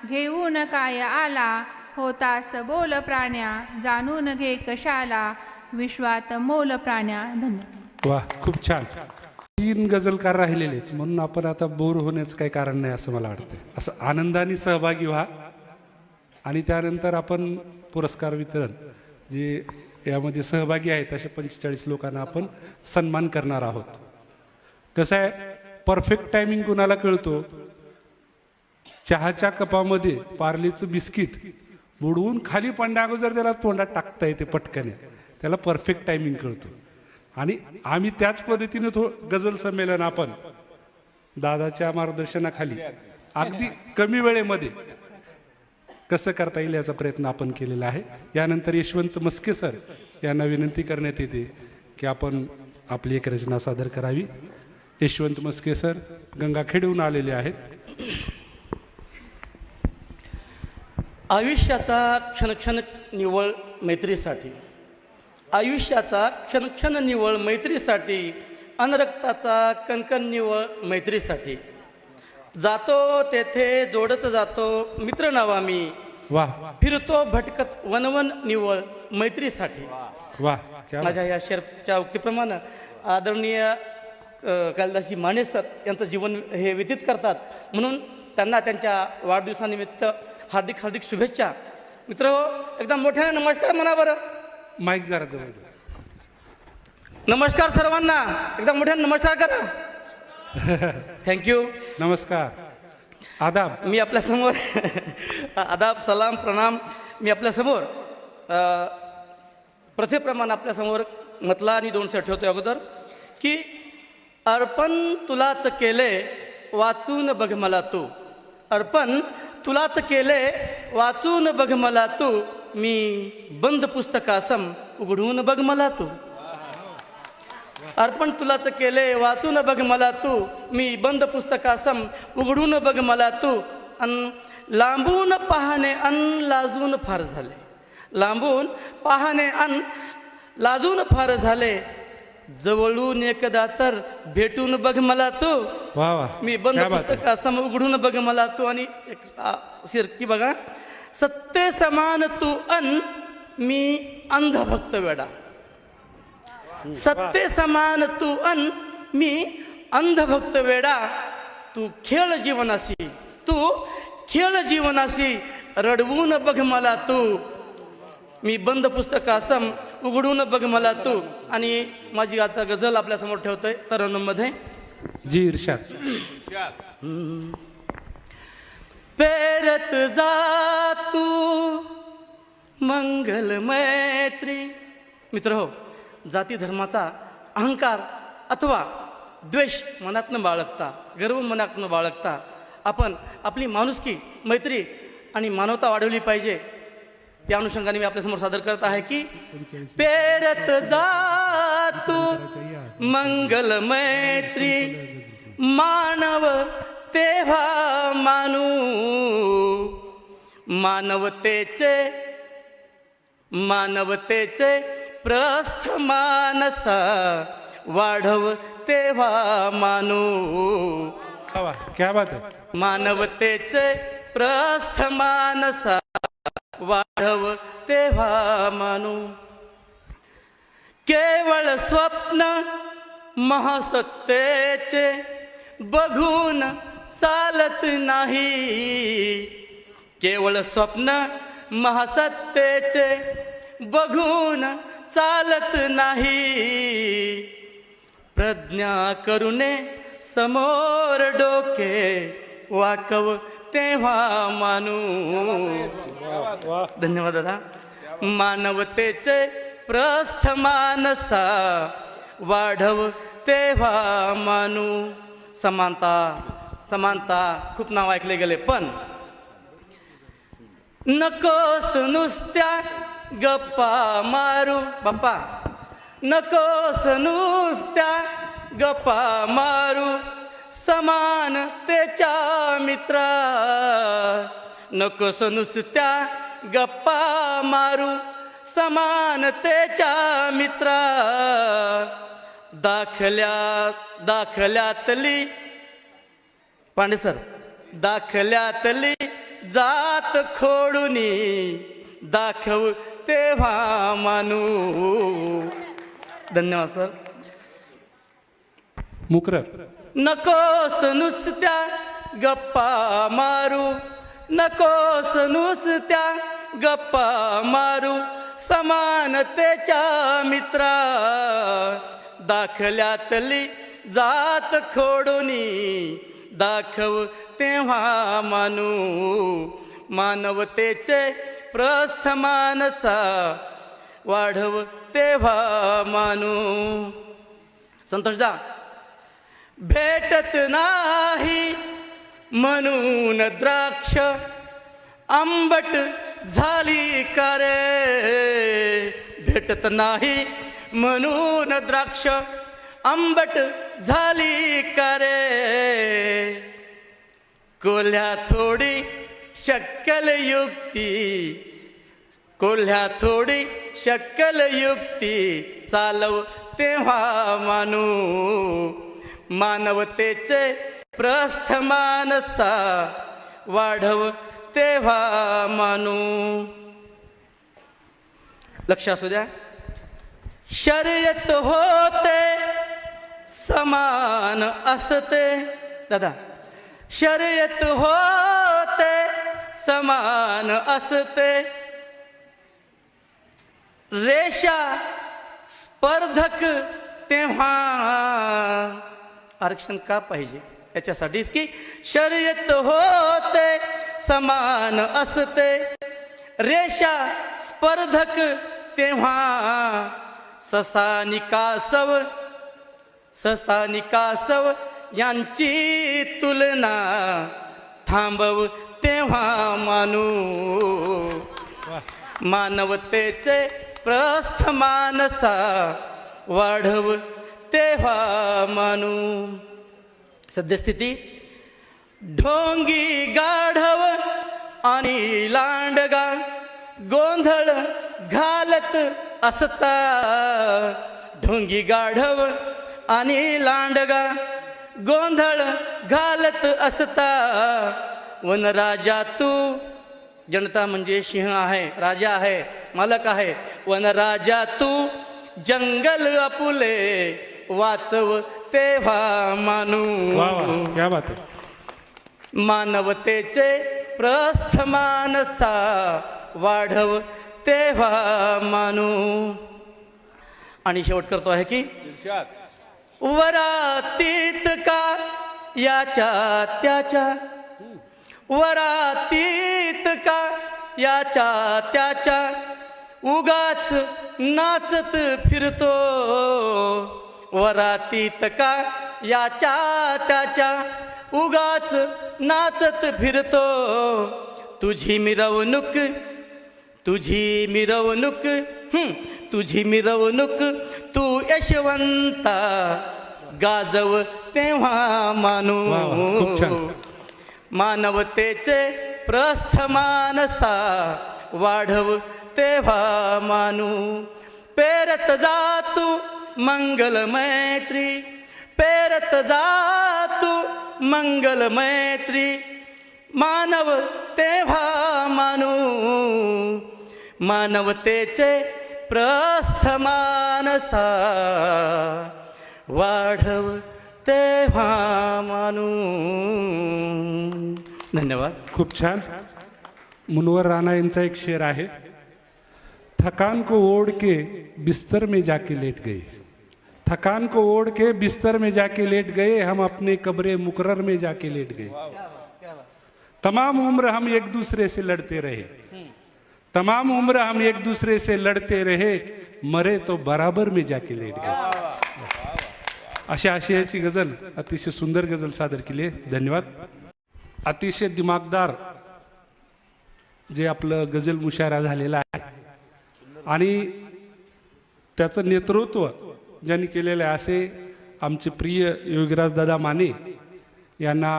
घेऊन काय आला होतास बोल प्राण्या. जाणून घे कशाला विश्वात मोल प्राण्या. धन्यवाद. वा, खूप छान. 3 गझलकार राहिलेले आहेत, म्हणून आपण आता बोर होण्याचं काही कारण नाही असं मला वाटतं. असं आनंदाने सहभागी व्हा आणि त्यानंतर आपण पुरस्कार वितरण जे यामध्ये सहभागी आहेत अशा 45 लोकांना आपण सन्मान करणार आहोत. कसं आहे, परफेक्ट टायमिंग कुणाला कळतो? चहाच्या कपामध्ये पार्लेचं बिस्किट बुडवून खाली पडण्याअगोदर त्याला तोंडात टाकता येते पटकन, त्याला परफेक्ट टायमिंग कळतो. आणि आम्ही त्याच पद्धतीने गझल संमेलन आपण दादाच्या मार्गदर्शनाखाली अगदी कमी वेळेमध्ये कसं करता येईल याचा प्रयत्न आपण केलेला आहे. यानंतर यशवंत मस्के सर यांना विनंती करण्यात येते की आपण आपली एक रचना सादर करावी. यशवंत मस्के सर गंगाखेडहून आलेले आहेत. आयुष्याचा क्षणक्षण निव्वळ मैत्रीसाठी, आयुष्याचा क्षणक्षण निव्वळ मैत्रीसाठी, अनरक्ताचा कणकण निव्वळ मैत्रीसाठी. जातो तेथे जोडत जातो मित्र नावा मी. वाह, फिरतो भटकत वनवन निव्वळ मैत्रीसाठी. वाह. माझ्या या शेरच्या उक्तीप्रमाणे आदरणीय कालिदासजी माने सर यांचं जीवन हे व्यतीत करतात, म्हणून त्यांना त्यांच्या वाढदिवसानिमित्त हार्दिक हार्दिक शुभेच्छा. मित्र एकदम मोठ्याने नमस्कार म्हणा बरं. माईक जरा जवळ. नमस्कार सर्वांना, एकदम मोठ्याने नमस्कार करा. थँक्यू. नमस्कार, आदाब. मी आपल्यासमोर आदाब, सलाम, प्रणाम. मी आपल्यासमोर प्रथेप्रमाणे आपल्यासमोर म्हटला आणि 2 शब्द ठेवतो अगोदर की अर्पण तुलाच केले वाचून बघ मला तू. अर्पण तुलाच केले वाचून बघ मला तू. मी बंद पुस्तकासम उघडून बघ मला तू. अर्पण तुलाच केले वाचून बघ मला तू. मी बंद पुस्तकासम उघडून बघ मला तू. अन लांबून पाहणे अन लाजून फार झाले, लांबून पाहणे अन लाजून फार झाले. जवळून एकदा तर भेटून बघ मला तू. वा वा, मी बंद पुस्तकासम उघडून बघ मला तू. आणि शिरकी बघा, सत्ते समान तू अन मी अंधभक्त वेडा. सत्ते समान तू अन मी अंधभक्त वेडा. तू खेळ जीवनाशी, तू खेळ जीवनाशी रडवून बघ मला तू, मी बंद पुस्तकासम उघडून बघ मला तू. आणि माझी आता गझल आपल्यासमोर ठेवतोय तरुणांमध्ये. जी इर्शाद. पेरत जा तू मंगल मैत्री. मित्र हो, जाती धर्माचा अहंकार अथवा द्वेष मनातनं बाळगता, गर्व मनातनं बाळगता आपण आपली माणुसकी, मैत्री आणि मानवता वाढवली पाहिजे. या अनुषंगाने मी आपल्यासमोर सादर करत आहे की पेरत जा तू मंगल मैत्री, मानव तेव्हा मानू, मानवतेचे प्रस्थ मानसा वाढव तेव्हा मानू. क्या बात आहे. मानवतेचे प्रस्थ मानसा वाढव तेव्हा मानू. केवळ स्वप्न महासत्तेचे बघून चालत नाही, केवळ स्वप्न महासत्तेचे बघून चालत नाही. प्रज्ञा करुणे समोर डोके वाकव तेव्हा मानू. धन्यवाद दादा. मानवतेचे प्रस्थ मानसा वाढव तेव्हा मानू. समानता खूप नाव ऐकले गेले, पण नकोस नुसत्या गप्पा मारू. बाप्पा नकोस नुसत्या गप्पा मारू, समानतेच्या मित्रा. नकोस नुसत्या गप्पा मारू, समानतेच्या मित्रा. दाखल्यातली पांडे सर, दाखल्यातली जात खोडूनी दाखव तेव्हा मानू. धन्यवाद सर. मुकरर. नकोस नुसत्या गप्पा मारू, नकोस नुसत्या गप्पा मारू, समानतेच्या मित्रा. दाखल्यातली जात खोडूनी दाखव तेव्हा मानू. मानवतेचे प्रस्थ मानसा वाढव तेव्हा मानू. संतोषदा. भेटत नाही म्हणून द्राक्ष आंबट झाली का रे. भेटत नाही म्हणून द्राक्ष आंबट झाली का रे. कोल्ह्या थोडी शक्कल युक्ती, कोल्ह्या थोडी शक्कल युक्ती चालव तेव्हा मानू. मानवतेचे प्रस्थ मानसा वाढव तेव्हा मानू. लक्ष असू द्या. शर्यत होते समान असते. दादा, शर्यत होते समान असते, रेषा स्पर्धक तेव्हा. आरक्षण का पाहिजे याच्यासाठीच की शर्यत होते समान असते, रेषा स्पर्धक तेव्हा. ससानी कासव यांची तुलना थांबव तेव्हा मानू. मानवतेचे प्रस्थ मानसा वाढव तेव्हा मानू. सद्यस्थिती. ढोंगी गाढव आणि लांडगा गोंधळ घालत असता. ढोंगी गाढव आणि लांडगा गोंधळ घालत असता. वनराजा तू, जनता म्हणजे सिंह आहे, राजा आहे, मालक आहे. वनराजा तू जंगल आपुले वाचव तेव्हा मानू. क्या बात आहे. मानवतेचे प्रस्थ मानसा वाढव तेव्हा मानू. आणि शेवट करतो आहे की वरातीत का याच्या त्याच्या, वरातीत का याच्या त्याच्या, उगाच नाचत फिरतो. वरातीत का याच्या त्याच्या, उगाच नाचत फिरतो. तुझी मिरवणूक, तुझी मिरवणूक, तुझी मिरवणूक तू यशवंता गाजव तेव्हा मानू. खूप छान. मानवतेचे प्रस्थ मानसा वाढव तेव्हा मानू. पेरत जातू मंगल मैत्री, पेरत जातू मंगल मैत्री, मानव तेव्हा मानू. मानवतेचे प्रस्थ मानसा वाढव तेव्हा मानू. धन्यवाद. खूप छान. मुनवर राणा यांचा एक शेर आहे, थकान को ओढ़ के बिस्तर में जाके लेट गए, थकान को ओढ़ के बिस्तर में जाके लेट गए, हम अपने कब्रे मुकर्रर में जाके लेट गए. तमाम उम्र हम एक दूसरे से लड़ते रहे, तमाम उम्र हम एक दूसरे से लड़ते रहे, मरे तो बराबर में जाके लेट गए. अशा आशयाची गजल, अतिशय सुंदर गजल सादर केली. धन्यवाद. अतिशय दिमागदार जे आपलं गजल मुशायरा झालेला आहे आणि त्याचं नेतृत्व ज्यांनी केलेलं आहे असे आमचे प्रिय योगीराज दादा माने यांना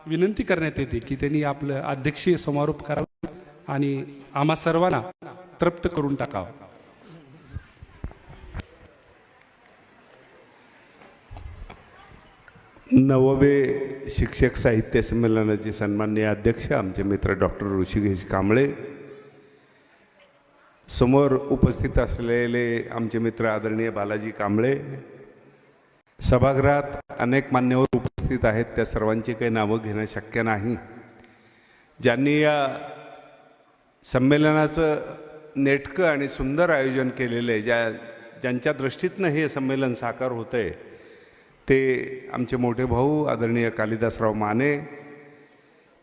विनंती करण्यात येते की त्यांनी आपलं अध्यक्षीय समारोप करावा आणि आम्हा सर्वांना तृप्त करून टाकावं. नववे शिक्षक साहित्य संमेलनाचे सन्माननीय अध्यक्ष आमचे मित्र डॉक्टर ऋषिकेश कांबळे, समोर उपस्थित असलेले आमचे मित्र आदरणीय बालाजी कांबळे, सभागृहात अनेक मान्यवर उपस्थित आहेत, त्या सर्वांची काही नावं घेणं शक्य नाही. ज्यांनी या संमेलनाचं नेटकं आणि सुंदर आयोजन केलेलं आहे, ज्यांच्या दृष्टीतनं हे संमेलन साकार होतं आहे, ते आमचे मोठे भाऊ आदरणीय कालिदासराव माने,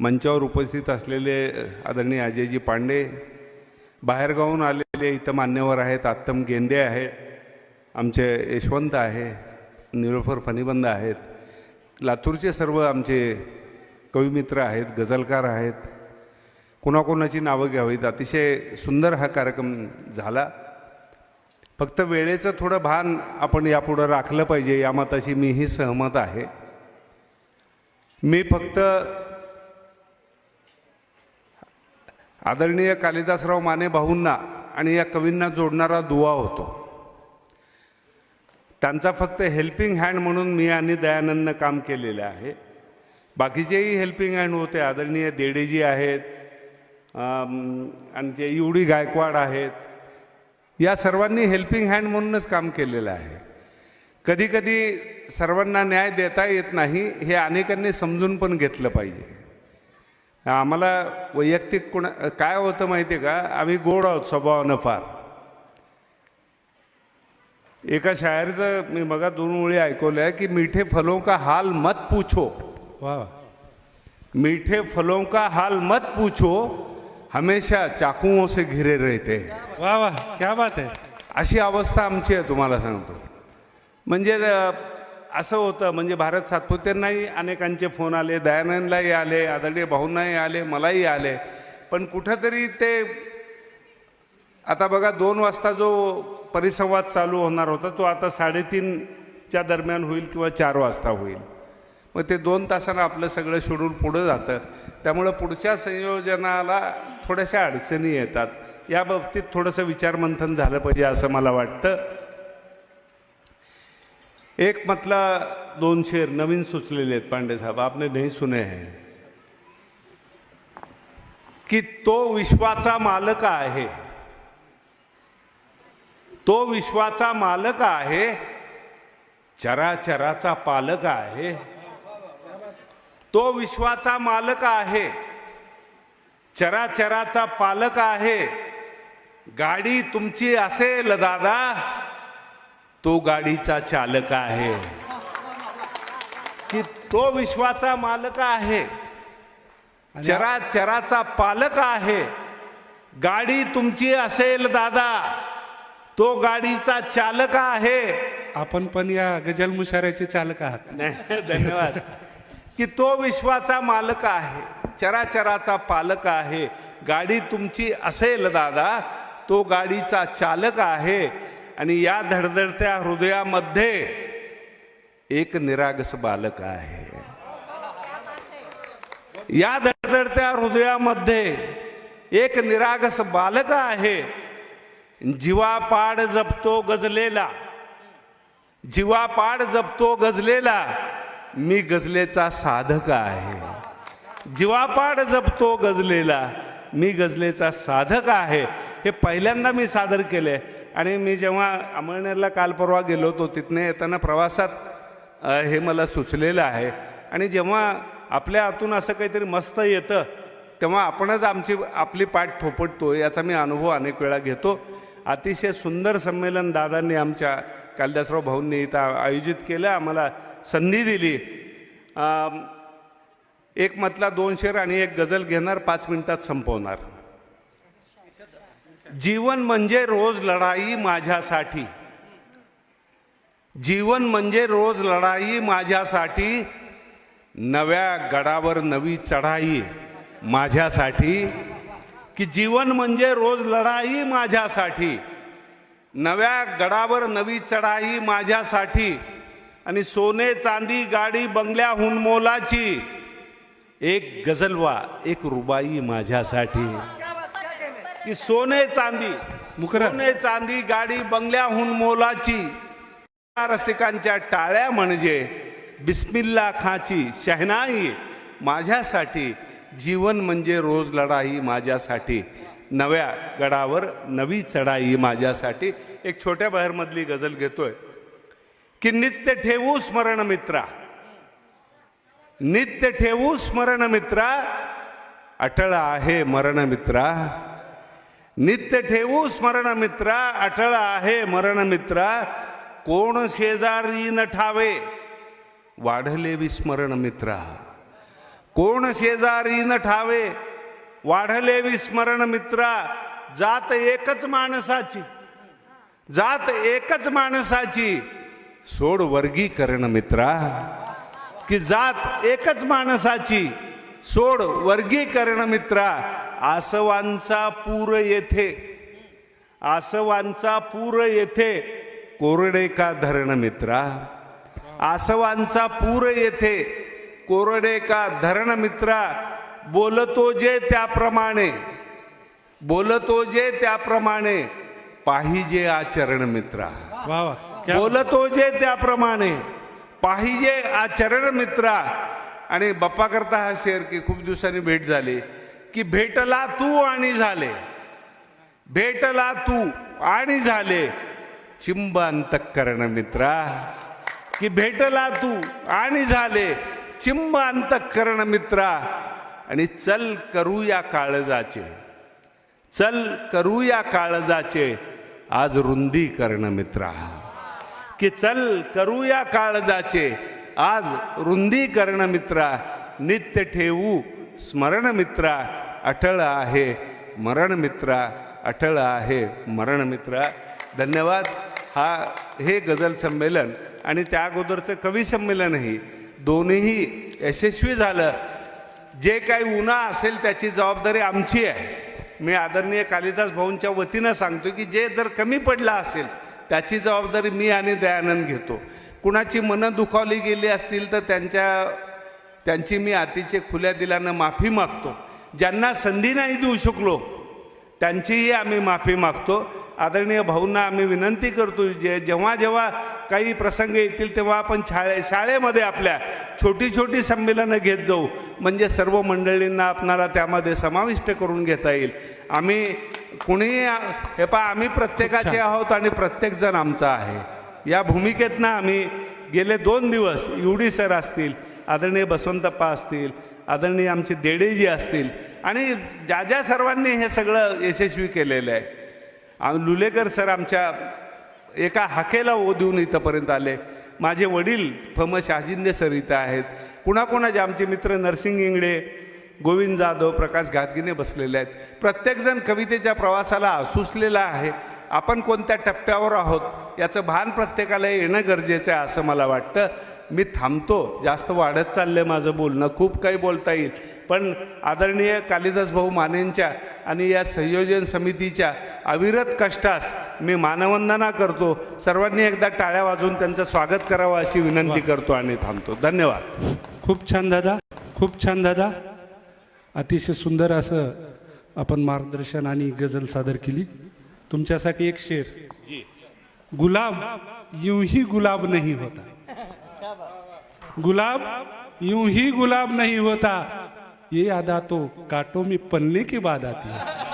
मंचावर उपस्थित असलेले आदरणीय अजयजी पांडे, बाहेरगावून आलेले इथं मान्यवर आहेत, आत्तम गेंदे आहेत, आमचे यशवंत आहे, निलोफर फणीबंद आहेत, लातूरचे सर्व आमचे कविमित्र आहेत, गझलकार आहेत, कोणाकोणाची नावं घ्यावीत. अतिशय सुंदर हा कार्यक्रम झाला. फक्त वेळेचं थोडं भान आपण यापुढं राखलं पाहिजे, या मताशी मीही सहमत आहे. मी फक्त आदरणीय कालिदासराव माने भाऊंना आणि या कवींना जोडणारा दुवा होतो. त्यांचा फक्त हेल्पिंग हँड म्हणून मी आणि दयानंदनं काम केलेलं आहे. बाकीचेही हेल्पिंग हँड होते. आदरणीय देडेजी आहेत आणि जे युडी गायकवाड आहेत, या सर्वांनी हेल्पिंग हँड म्हणूनच काम केलेलं आहे. कधी कधी सर्वांना न्याय देता येत नाही, हे अनेकांनी समजून पण घेतलं पाहिजे. आम्हाला वैयक्तिक काय होतं माहिती आहे का, आम्ही गोड आहोत स्वभावानं फार. एका शायरचं मी बघा 2 ओळी ऐकवल्या आहे की मीठे फलों का हाल मत पूछो, वा, मीठे फलों का हाल मत पूछो, हमेशा चाकुओं से घिरे रहते. वा वा, क्या बात आहे. अशी अवस्था आमची आहे, तुम्हाला सांगतो. म्हणजे असं होतं, म्हणजे भारत सातपुतेंनाही अनेकांचे फोन आले, दयानंदलाही आले, आदरणीय भाऊंनाही आले, मलाही आले, पण कुठंतरी ते आता बघा 2 वाजता जो परिसंवाद चालू होणार होता तो आता 3:30च्या दरम्यान होईल किंवा 4 वाजता होईल. मग ते 2 तासानं आपलं सगळं शेड्यूल पुढं जातं. त्यामुळं पुढच्या संयोजनाला थोड्याशा अडचणी येतात. या बाबतीत थोडंसं विचारमंथन झालं पाहिजे असं मला वाटतं. एक मतला 2 शेर नवीन सुचलेले आहेत पांडे साहब, आपने नहीं सुने हैं, की तो विश्वाचा मालक आहे, तो विश्वाचा मालक आहे, चराचराचा पालक आहे. तो विश्वाचा मालक आहे, चराचराचा पालक आहे, गाडी तुमची असेल दादा, तो गाडीचा चालक आहे. की तो विश्वाचा मालक आहे, चराचराचा पालक आहे. गाडी तुमची असेल दादा, तो गाडीचा चालक आहे. आपण पण या गजल मुशाऱ्याचे चालक आहात. नाही, धन्यवाद. की तो विश्वाचा मालक आहे, चराचराचा पालक आहे. गाडी तुमची असेल दादा, तो गाडीचा चालक आहे. आणि या धडधडत्या हृदयामध्ये एक निरागस बालक आहे. या धडधडत्या हृदयामध्ये एक निरागस बालक आहे. जीवापाड जपतो गजलेला, जीवापाड जपतो गजलेला, मी गजलेचा साधक आहे. जीवापाड जपतो गजलेला, मी गजलेचा साधक आहे. हे पहिल्यांदा मी सादर केले. आणि मी जेव्हा अमळनेरला काल परवा गेलो होतो, तिथने येताना प्रवासात हे मला सुचलेलं आहे. आणि जेव्हा आपल्या हातून असं काहीतरी मस्त येतं, तेव्हा आपणच आपली पाठ थोपटतो. याचा मी अनुभव अनेक वेळा घेतो. अतिशय सुंदर संमेलन दादांनी आमच्या कालिदासराव भाऊंनी इथं आयोजित केलं, आम्हाला संधी दिली. एक मतला 2 शेर आणि एक गझल घेणार, 5 मिनिटात संपवणार. जीवन म्हणजे रोज लढाई माझ्यासाठी, जीवन म्हणजे रोज लढाई माझ्यासाठी, नव्या गडावर नवी चढाई माझ्यासाठी. की जीवन म्हणजे रोज लढाई माझ्यासाठी, नव्या गडावर नवी चढाई माझ्यासाठी. आणि सोने चांदी गाडी बंगल्याहून मोलाची, एक गझलवा एक रुबाई माझ्यासाठी. की सोने चांदी, सोने चांदी गाडी बंगल्याहून मोलाची, रसिकांच्या टाळ्या म्हणजे बिस्मिल्ला खाची शहनाई माझ्यासाठी. जीवन म्हणजे रोज लढाई माझ्यासाठी, नव्या गडावर नवी चढाई माझ्यासाठी. एक छोट्या बाहेरमधली गझल घेतोय. की नित्य ठेवू स्मरण मित्रा, नित्य ठेवू स्मरण मित्रा, अटळ आहे मरण मित्रा. नित्य ठेवू स्मरण मित्रा, अटळ आहे मरण मित्रा. कोण शेजारी न ठावे, वाढले विस्मरण मित्रा. कोण शेजारी न ठावे, वाढले विस्मरण मित्रा. जात एकच माणसाची, जात एकच माणसाची, सोड वर्गीकरण मित्रा. की जात एकच माणसाची, सोड वर्गीकरण मित्रा. आसवांचा पूर येथे, आसवांचा पूर येथे, कोरडे का धरण मित्रा. आसवांचा पूर येथे, कोरडे का धरण मित्रा. बोलतो जे त्याप्रमाणे, बोलतो जे त्याप्रमाणे, पाहिजे आचरण मित्रा. वा वा. बोलतो जे त्याप्रमाणे, पाहिजे आचरण मित्रा. आणि बाप्पा करता हा शेर की खूप दिवसांनी भेट झाली. की भेटला तू आणि झाले, भेटला तू आणि झाले, चिंब अंतःकरण मित्रा. की भेटला तू आणि झाले, चिंब अंतःकरण मित्रा. आणि चल करूया काळजाचे, चल करूया काळजाचे, आज रुंदीकरण मित्रा. की चल करूया काळजाचे, आज रुंदीकरण मित्रा. नित्य ठेवू स्मरण मित्रा, अटळ आहे मरण मित्रा. अटळ आहे मरण मित्रा. धन्यवाद. हे गझल संमेलन आणि त्या अगोदरचं कवी संमेलनही दोन्हीही यशस्वी झालं. जे काही उणा असेल त्याची जबाबदारी आमची आहे. मी आदरणीय कालिदास भाऊंच्या वतीनं सांगतो की जे जर कमी पडला असेल त्याची जबाबदारी मी आणि दयानंद घेतो. कुणाची मनं दुखावली गेली असतील तर त्यांची मी अतिशय खुल्या दिलानं माफी मागतो. ज्यांना संधी नाही देऊ शकलो त्यांचीही आम्ही माफी मागतो. आदरणीय भाऊंना आम्ही विनंती करतो, जेव्हा जेव्हा काही प्रसंग येतील तेव्हा आपण शाळेमध्ये आपल्या छोटी छोटी संमेलनं घेत जाऊ, म्हणजे सर्व मंडळींना आपणाला त्यामध्ये समाविष्ट करून घेता येईल. आम्ही कुणीही हे आम्ही प्रत्येकाचे आहोत आणि प्रत्येकजण आमचा आहे. या भूमिकेतनं आम्ही गेले 2 दिवस युडी सर असतील, आदरणीय बसवंतप्पा असतील, आदरणीय आमचे देडेजी असतील आणि ज्या सर्वांनी हे सगळं यशस्वी केलेलं आहे. लुलेकर सर आमच्या एका हाकेला ओ देऊन इथंपर्यंत आले. माझे वडील फम शहाजिंदे सर इथं आहेत. कुणाकुणाचे आमचे मित्र नरसिंग इंगळे, गोविंद जाधव, प्रकाश घातगिने बसलेले आहेत. प्रत्येकजण कवितेच्या प्रवासाला आसुसलेला आहे. आपण कोणत्या टप्प्यावर आहोत याचं भान प्रत्येकाला येणं गरजेचं आहे असं मला वाटतं. मी थांबतो, जास्त वाढत चाललं आहे माझं बोलणं, खूप काही बोलता येईल, पण आदरणीय कालिदास भाऊ मानेंच्या आणि या संयोजन समितीच्या अविरत कष्टास मी मानवंदना करतो. सर्वांनी एकदा टाळ्या वाजवून त्यांचं स्वागत करावं अशी विनंती करतो आणि थांबतो. धन्यवाद. खूप छान दादा, खूप छान दादा. अतिशय सुंदर असं आपण मार्गदर्शन आणि गझल सादर केली. तुमच्यासाठी एक शेर. गुलाब यूं ही गुलाब नहीं होता, गुलाब यूं ही गुलाब नहीं होता, ये यादा तो कांटों में पलने के बाद आती है.